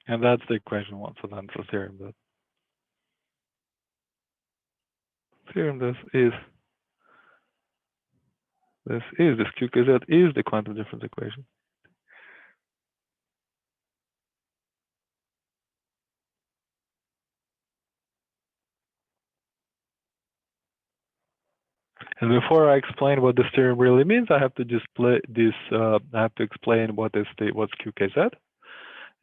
And that's the equation one. So then the theorem this QKZ is the quantum difference equation. And before I explain what this theorem really means, I have to display this. I have to explain what's QKZ.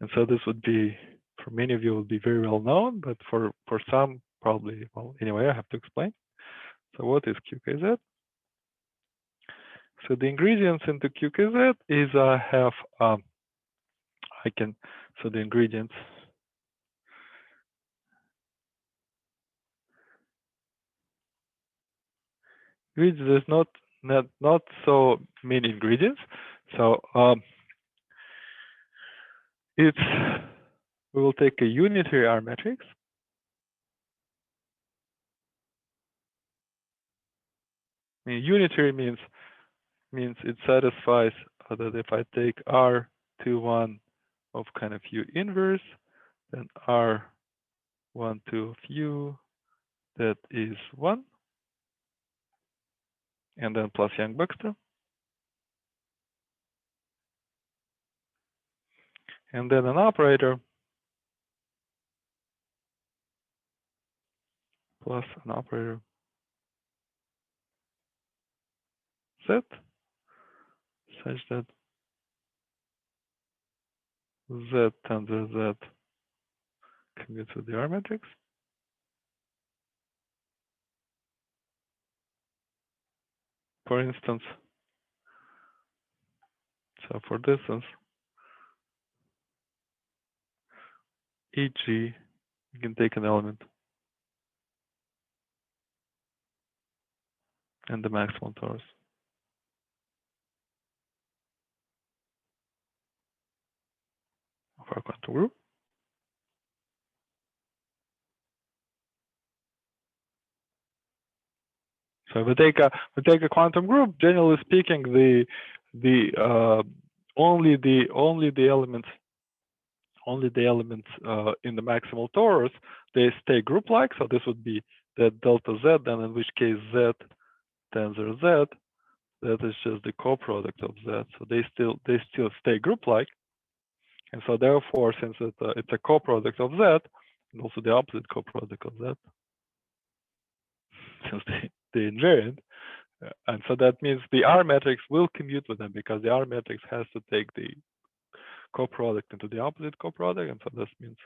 And so this would be, for many of you, would be very well known, but for some probably, well, anyway, I have to explain. So what is QKZ? So the ingredients into QKZ is I have so the ingredients. There's not so many ingredients. So we will take a unitary R matrix. Unitary means it satisfies that if I take R21 of kind of U inverse, then R12 of U that is 1, and then plus Young-Buxton. And then an operator plus an operator Z such that Z tensor Z commutes with the R matrix. For instance, so for distance, e.g., you can take an element and the maximal torus of our quantum group. So we take a quantum group. Generally speaking, only the elements in the maximal torus, they stay group-like. So this would be the delta Z, then in which case Z tensor Z, that is just the coproduct of Z. So they still stay group-like. And so therefore, since it's a coproduct of Z, and also the opposite coproduct of Z, since they invariant, and so that means the R matrix will commute with them because the R matrix has to take the coproduct into the opposite coproduct, and so this means.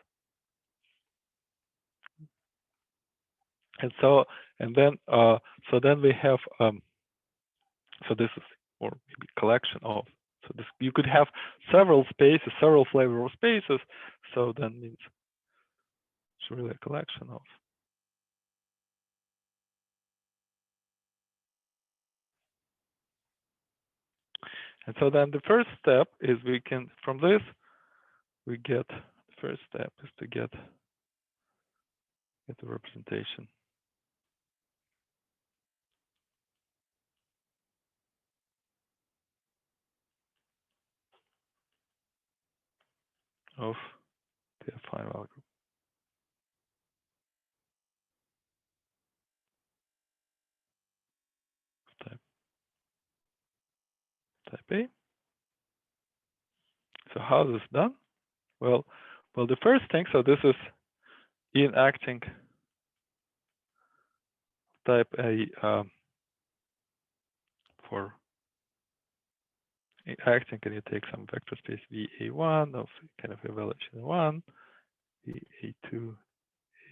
And so then we have so this is or maybe collection of. So this you could have several spaces, several flavor of spaces. So then means it's really a collection of. And so then the first step is from this, we get, the first step is to get the representation of the affine Weyl group. Type A. So how is this done? Well, the first thing, so this is in acting type A for acting, and you take some vector space VA1 of kind of evaluation 1, VA2,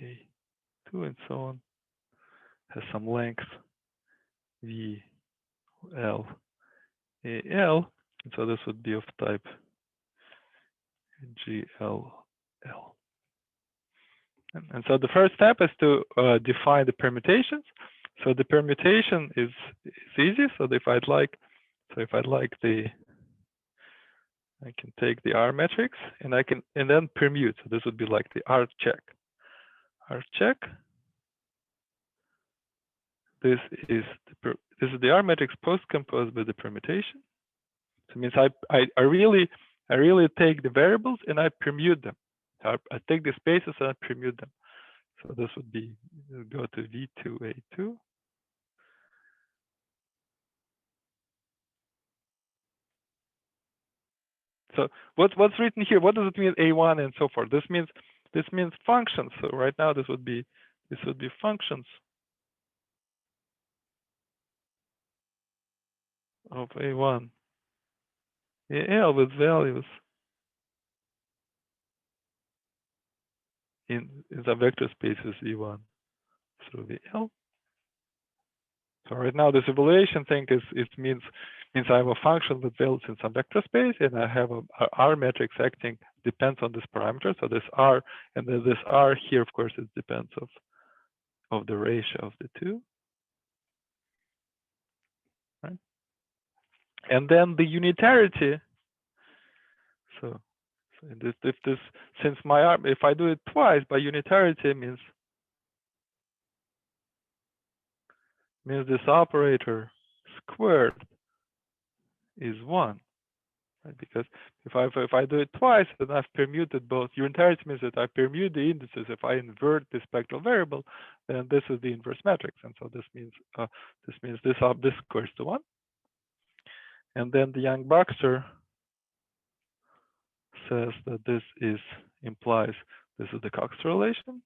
A2, and so on, has some length V L A L. And so this would be of type GLL. And so the first step is to define the permutations. So the permutation is easy. So if I'd like the, I can take the R matrix and then permute. So this would be like the R check. R check. This is the R matrix post composed by the permutation. So it means I really take the variables and I permute them. I take the spaces and I permute them. So this would be, go to V2A2. So what's written here? What does it mean A1 and so forth? This means functions. So right now this would be functions of A1 AL with values in the vector spaces E1 through VL. So right now this evaluation thing means I have a function with values in some vector space, and I have a R matrix acting depends on this parameter. So this R, and then this R here, of course, it depends of the ratio of the two. Right? And then the unitarity. So since my R, if I do it twice by unitarity means this operator squared is 1. Right? Because if I do it twice, then I've permuted both. Unitarity means that I permute the indices. If I invert the spectral variable, then this is the inverse matrix, and so this means this squares to 1. And then the Young-Baxter says that this implies this is the Cox relation.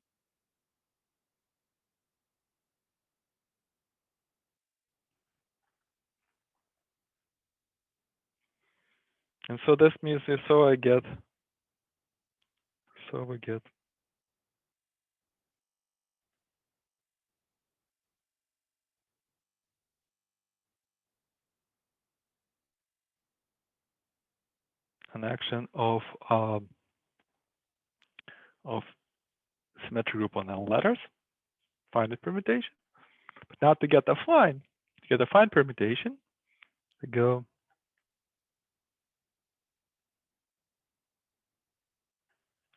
And so this means we get an action of symmetric group on L letters, find the permutation. But now to get a fine permutation, we go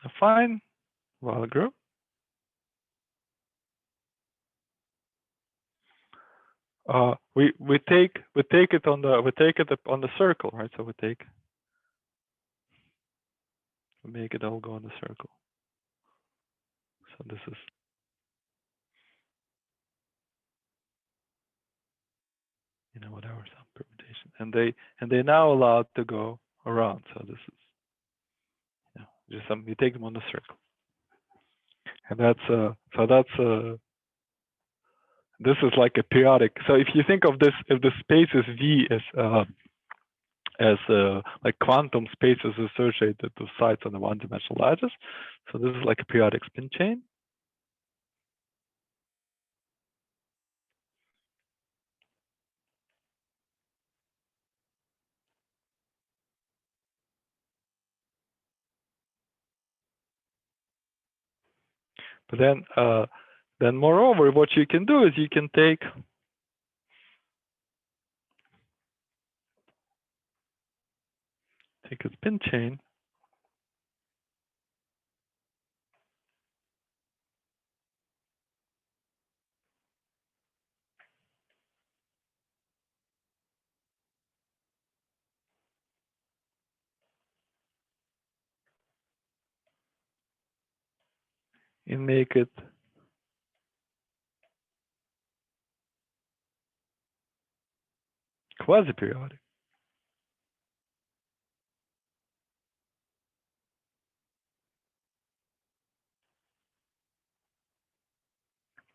affine Weyl group. We take it on the circle, right? So we make it all go on the circle. So this is whatever some permutation, and they now allowed to go around. So this is just we take them on the circle, and this is like a periodic. So if you think of this, if the space is V as like quantum spaces associated to sites on the one-dimensional lattice, so this is like a periodic spin chain. But then moreover, what you can do is you can take a spin chain and make it quasi-periodic.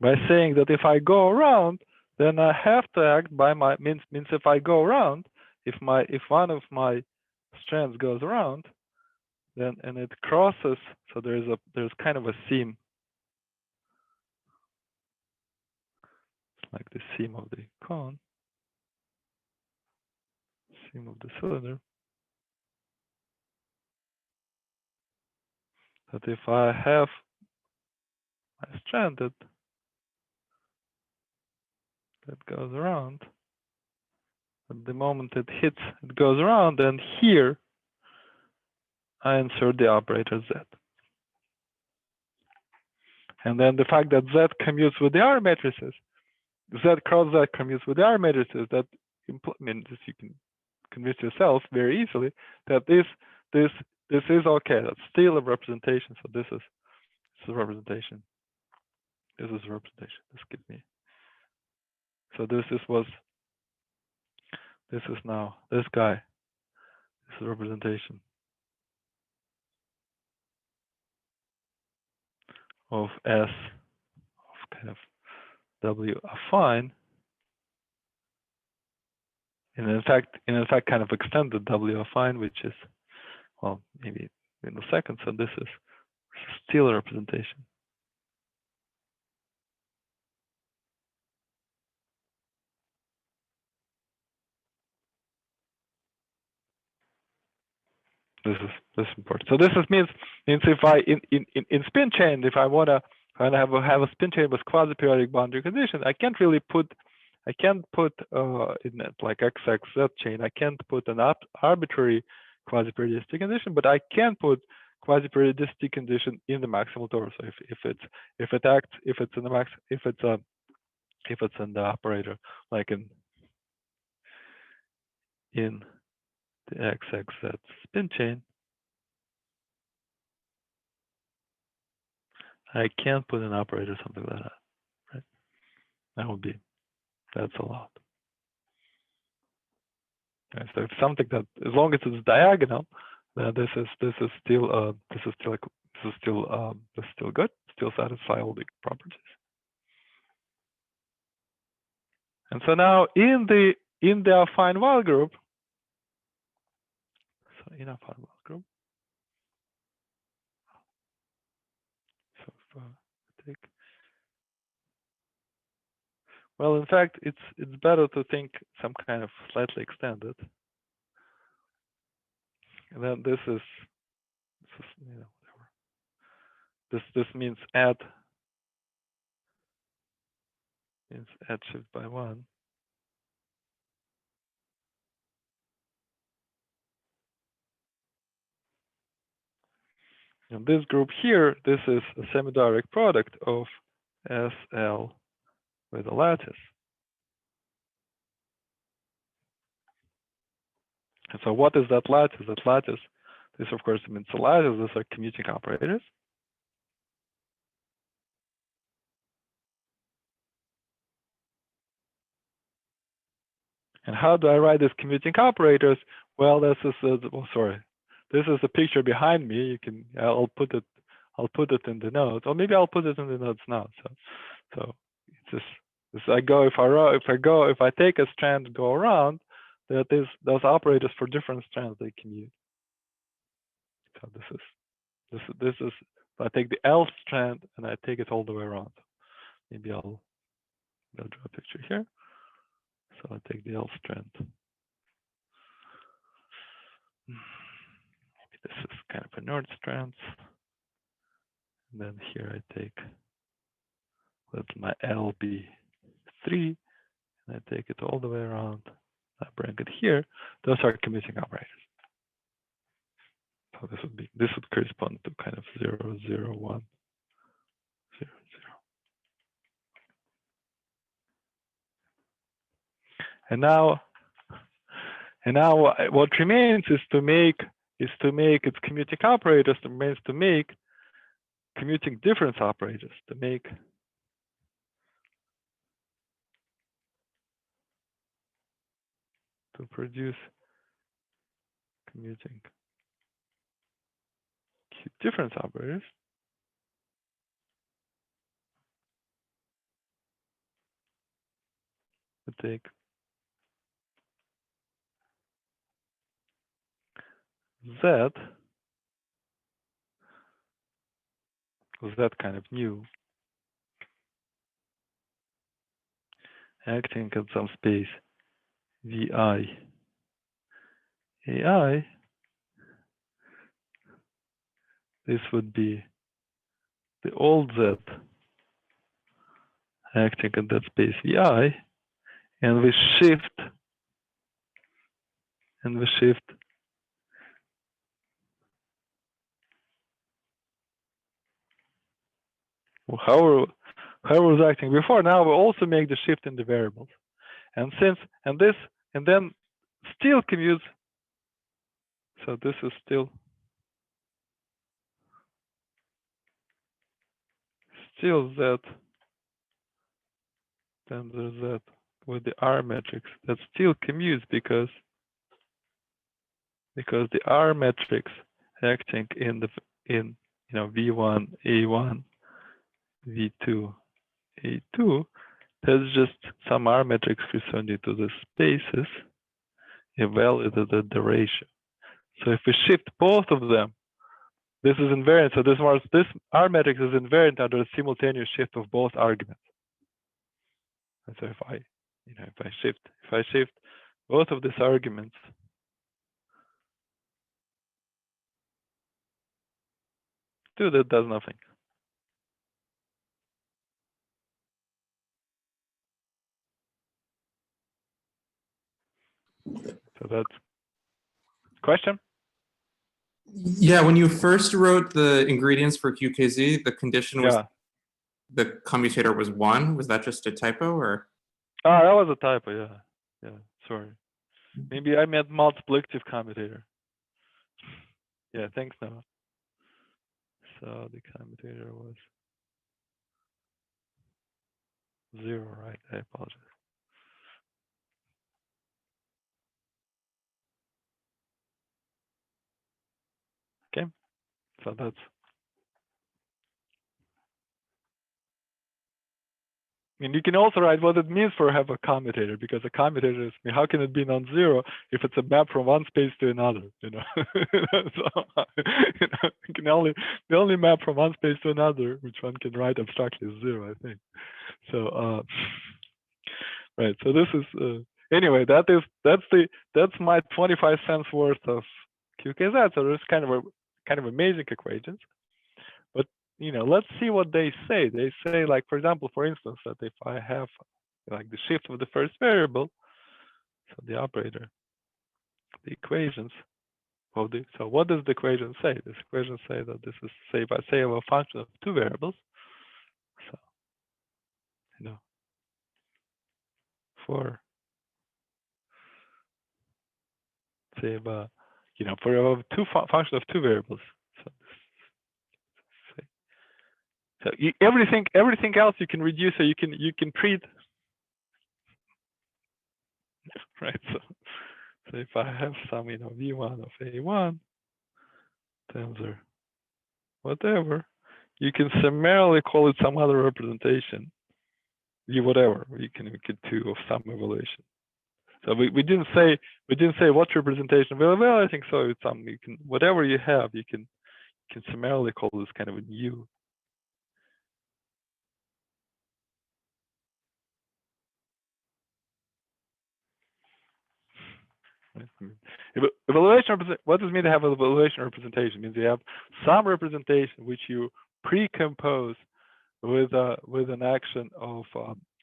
By saying that if I go around, then I have to act by my means if I go around, if one of my strands goes around, then and it crosses, so there's kind of a seam, like the seam of the cone. remove the cylinder. That if I have my strand that goes around, at the moment it hits, it goes around, and here I insert the operator Z. And then the fact that Z commutes with the R matrices, Z cross Z commutes with the R matrices, that means you can convince yourself very easily that this is okay. That's still a representation. So this is a representation. This is a representation. This gives me. So this is now this guy. This is a representation of S of kind of W affine, and in fact kind of extended W affine, which is, well, maybe in a second. So this is still a representation. This is important. So this means if I in spin chain, if I wanna have a spin chain with quasi-periodic boundary conditions, I can't put in it like XXZ chain. I can't put an arbitrary quasi-periodicity condition, but I can put quasi-periodicity condition in the maximal torus. So if it's in the operator, like in the XXZ spin chain, I can't put an operator something like that, right? That's allowed. Okay, so if something that, as long as it's diagonal, then this is still good, still satisfy all the properties. And so now in the affine while group, so in affine while group, so if I take, well, in fact, it's better to think some kind of slightly extended. And then this is you know, whatever. This means add shift by 1. And this group here, this is a semi-direct product of SL with a lattice. And so what is that lattice? That lattice, this of course means the lattice, these are commuting operators. And how do I write these commuting operators? Well, this is this is the picture behind me. You can, I'll put it in the notes, or maybe I'll put it in the notes now. So it's just if I take a strand and go around, that is those operators for different strands they commute. So this is I take the L strand and I take it all the way around. Maybe I'll draw a picture here. So I take the L strand. Maybe this is kind of a node strand. And then here I take, let my L be 3, and I take it all the way around. I bring it here. Those are commuting operators. So this would correspond to kind of 0, 0, 1, 0, 0. And now what remains is to make its commuting operators, remains to make commuting difference operators, to produce commuting difference operators. We take Z kind of new, acting at some space VI AI, this would be the old Z acting at that space VI, and we shift, however it was acting before. Now we also make the shift in the variables, and then still commutes. So this is still Z, then there's Z with the R matrix that still commutes because the R matrix acting in V1, A1, V2, A2, that's just some R matrix corresponding to the spaces evaluated at the ratio. So if we shift both of them, this is invariant. So this R matrix is invariant under a simultaneous shift of both arguments. And so if I shift both of these arguments, that does nothing. So that's question. Yeah, when you first wrote the ingredients for QKZ, the condition was the commutator was 1. Was that just a typo, or? Oh, that was a typo. Yeah. Sorry. Maybe I meant multiplicative commutator. Yeah. Thanks, Noah. So the commutator was 0, right? I apologize. Okay. So that's. I mean, you can also write what it means for have a commutator, because a commutator is, how can it be non-zero if it's a map from one space to another? So, you can the only map from one space to another, which one can write abstractly, is 0, I think. So, right. So this is anyway. That's my 25 cents worth of QKZ. So it's kind of amazing equations. But let's see what they say. They say, like, for example, for instance, that if I have like the shift of the first variable, so the operator, the equations of the, so what does the equation say? This equation say that this is, say, if I say of a function of 2 variables, so for, say, for a function of 2 variables, so everything else you can reduce, so you can treat, right? So if I have some V1 of A1 tensor whatever, you can summarily call it some other representation, V whatever. You can make it 2 of some evaluation. So we didn't say what representation. Well, I think so. It's some, you can, whatever you have, you can summarily call this kind of a new. Evaluation, what does it mean to have an evaluation representation? It means you have some representation which you precompose with an action of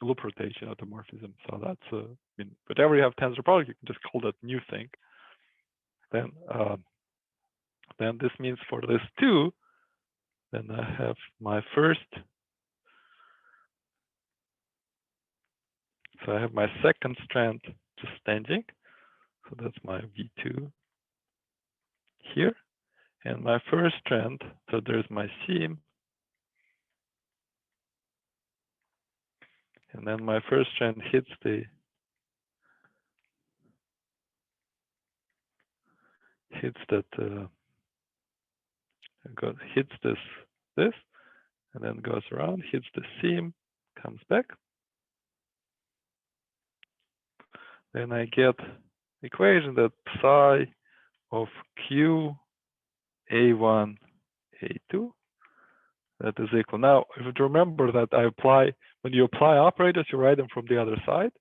loop rotation automorphism. So that's I mean, whatever you have tensor product, you can just call that new thing. Then this means for this 2, then I have my first. So I have my second strand just standing. So that's my V2 here. And my first strand, so there's my seam. And then my first strand hits the hits this, and then goes around, hits the seam, comes back. Then I get equation that psi of Q A1 A2 that is equal. Now, if you remember that when you apply operators, you write them from the other side.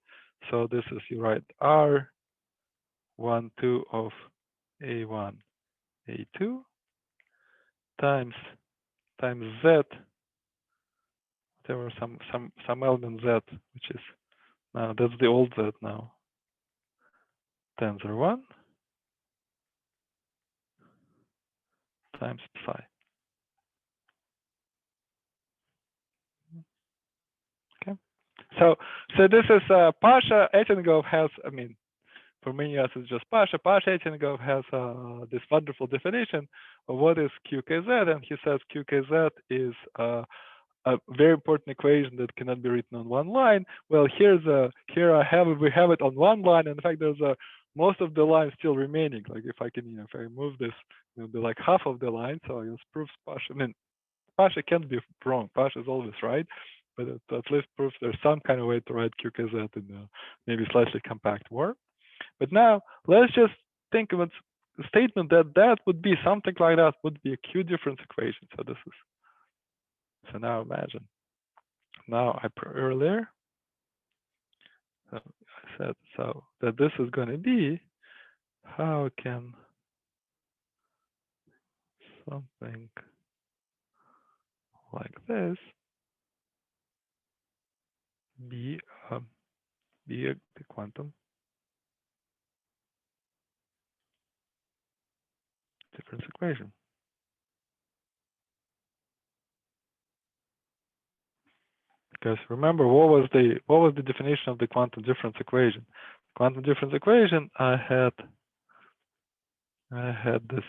So this is, you write R1, 2 of A1, A2 times Z, whatever, some element Z, which is now that's the old Z now. Tensor 1 times psi. Okay. So this is Pasha Ettingov has, I mean, for many of us it's just Pasha. Pasha Ettingov has this wonderful definition of what is QKZ, and he says QKZ is a very important equation that cannot be written on one line. Well, we have it on one line, and in fact there's most of the line still remaining. Like if I can, if I move this, it'll be like half of the line. So it proves Pasha. I mean, Pasha can't be wrong. Pasha is always right, but it at least proves there's some kind of way to write QKZ in maybe slightly compact form. But now let's just think of a statement that would be something like that would be a Q difference equation. So this is, so now imagine, now earlier I said so that this is going to be, how can something like this be the quantum difference equation? Because remember, what was the definition of the quantum difference equation? Quantum difference equation, I had this.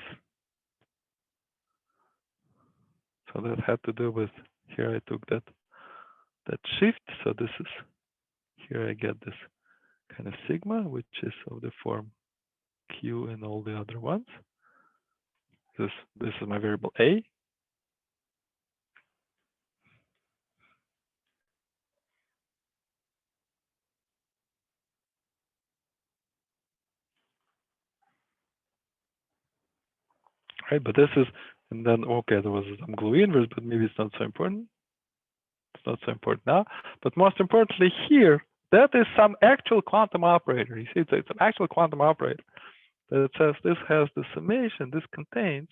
So that had to do with, here I took that shift. So this is, here I get this kind of sigma, which is of the form Q and all the other ones. This is my variable A. Right, but this is, and then okay, there was some glue inverse, but maybe it's not so important. It's not so important now. But most importantly here, that is some actual quantum operator. You see, it's an actual quantum operator that says this has the summation, this contains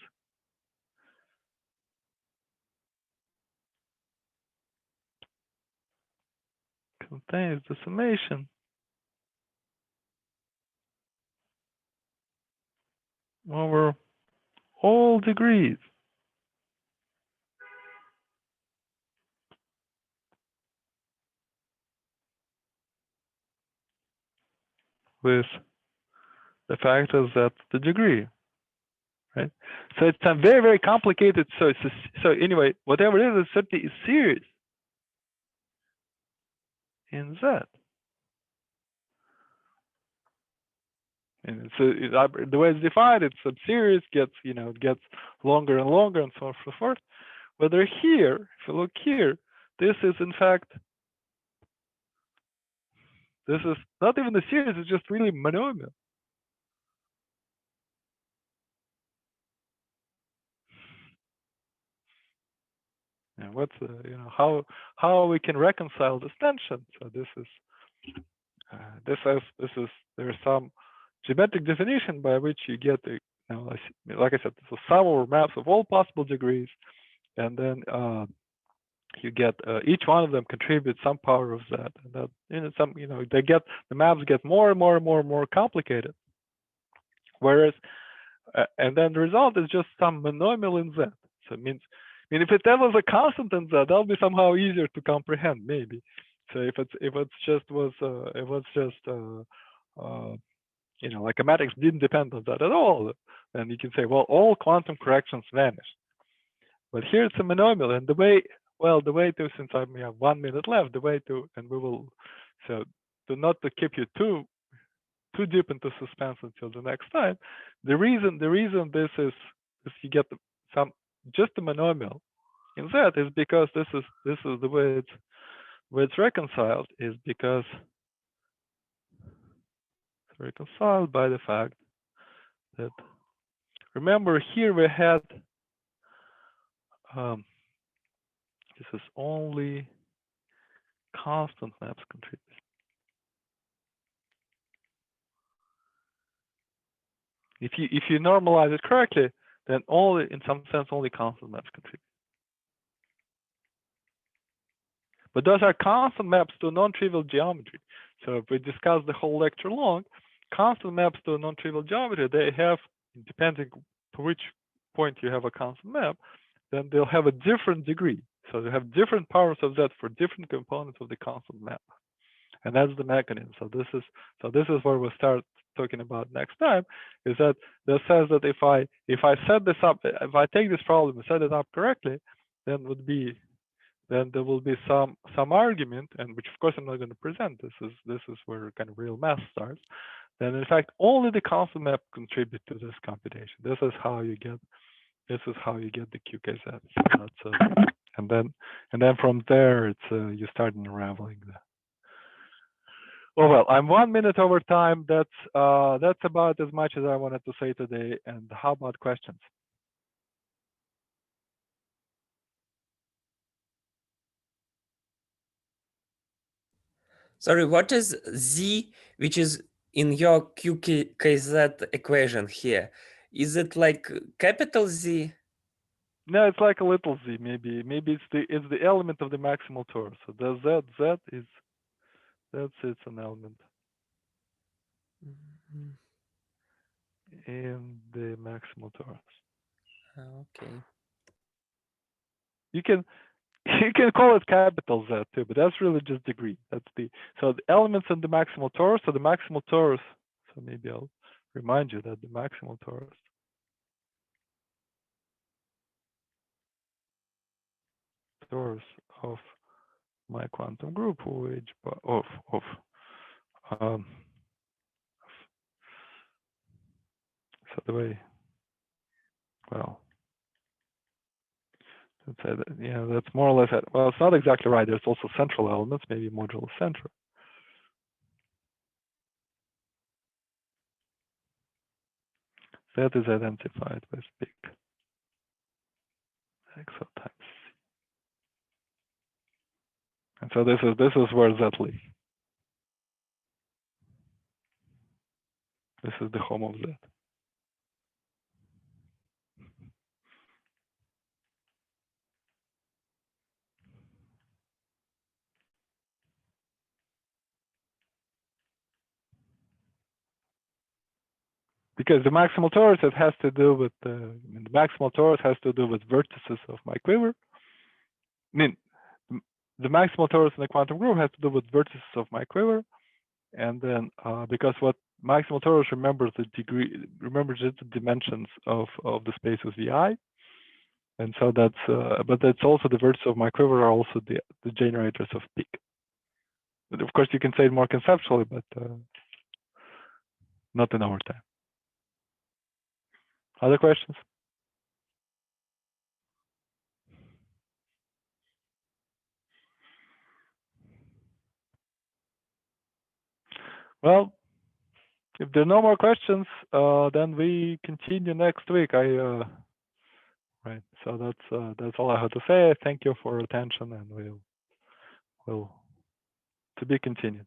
the summation over all degrees with the factors at the degree, right? So it's a very, very complicated. So so anyway, whatever it is, it certainly is series in Z. And so the way it's defined, it's a series gets, it gets longer and longer and so on and so forth. Whether here, if you look here, this is in fact, this is not even a series, it's just really monomial. And what's how we can reconcile this tension? So this is there's some geometric definition by which you get the, like I said, it's a sum over maps of all possible degrees, and then you get each one of them contributes some power of Z, and that they get, the maps get more and more and more and more complicated. Whereas and then the result is just some monomial in Z. So it means, if that was a constant in Z, that'll be somehow easier to comprehend, maybe. So if it's just like a matrix didn't depend on that at all, then you can say, well, all quantum corrections vanish. But here it's a monomial, and the way to, since we have 1 minute left, the way to, and we will, so to not to keep you too deep into suspense until the next time, the reason this is you get just the monomial in Z is because this is the way it's reconciled, is because it's reconciled by the fact that, remember here we had this is only constant maps contribute. If you normalize it correctly, then only, in some sense, only constant maps contribute. But those are constant maps to non-trivial geometry. So if we discuss the whole lecture long, constant maps to non-trivial geometry, they have, depending to which point you have a constant map, then they'll have a different degree. So they have different powers of Z for different components of the constant map. And that's the mechanism. So this is where we'll start talking about next time, is that says that if I set this up, if I take this problem and set it up correctly, then there will be some argument, and which of course I'm not going to present. This is where kind of real math starts. Then in fact only the constant map contribute to this computation. This is how you get the QKZ. So that's and then from there it's you start unraveling the. Oh well, I'm 1 minute over time. That's about as much as I wanted to say today. And how about questions? Sorry, what is Z, which is in your QKZ equation here? Is it like capital Z? No, it's like a little z. Maybe it's the element of the maximal torus. So the z is it's an element in the maximal torus. Okay. You can call it capital Z too, but that's really just degree. That's the elements in the maximal torus. So the maximal torus. So maybe I'll remind you that the maximal torus of my quantum group, which so the way, well, let's say that, yeah, that's more or less it. Well, it's not exactly right. There's also central elements, maybe modulo central. That is identified with big XO times C. And so this is where Z lives. This is the home of Z. Because the maximal torus, it has to do with the maximal torus has to do with vertices of my quiver. I mean, the maximal torus in the quantum group has to do with vertices of my quiver, and then because what maximal torus remembers the dimensions of the spaces VI, and so that's but that's also the vertices of my quiver are also the generators of peak. But of course, you can say it more conceptually, but not in our time. Other questions? Well, if there are no more questions, then we continue next week. Right. So that's all I have to say. Thank you for your attention, and we'll to be continued.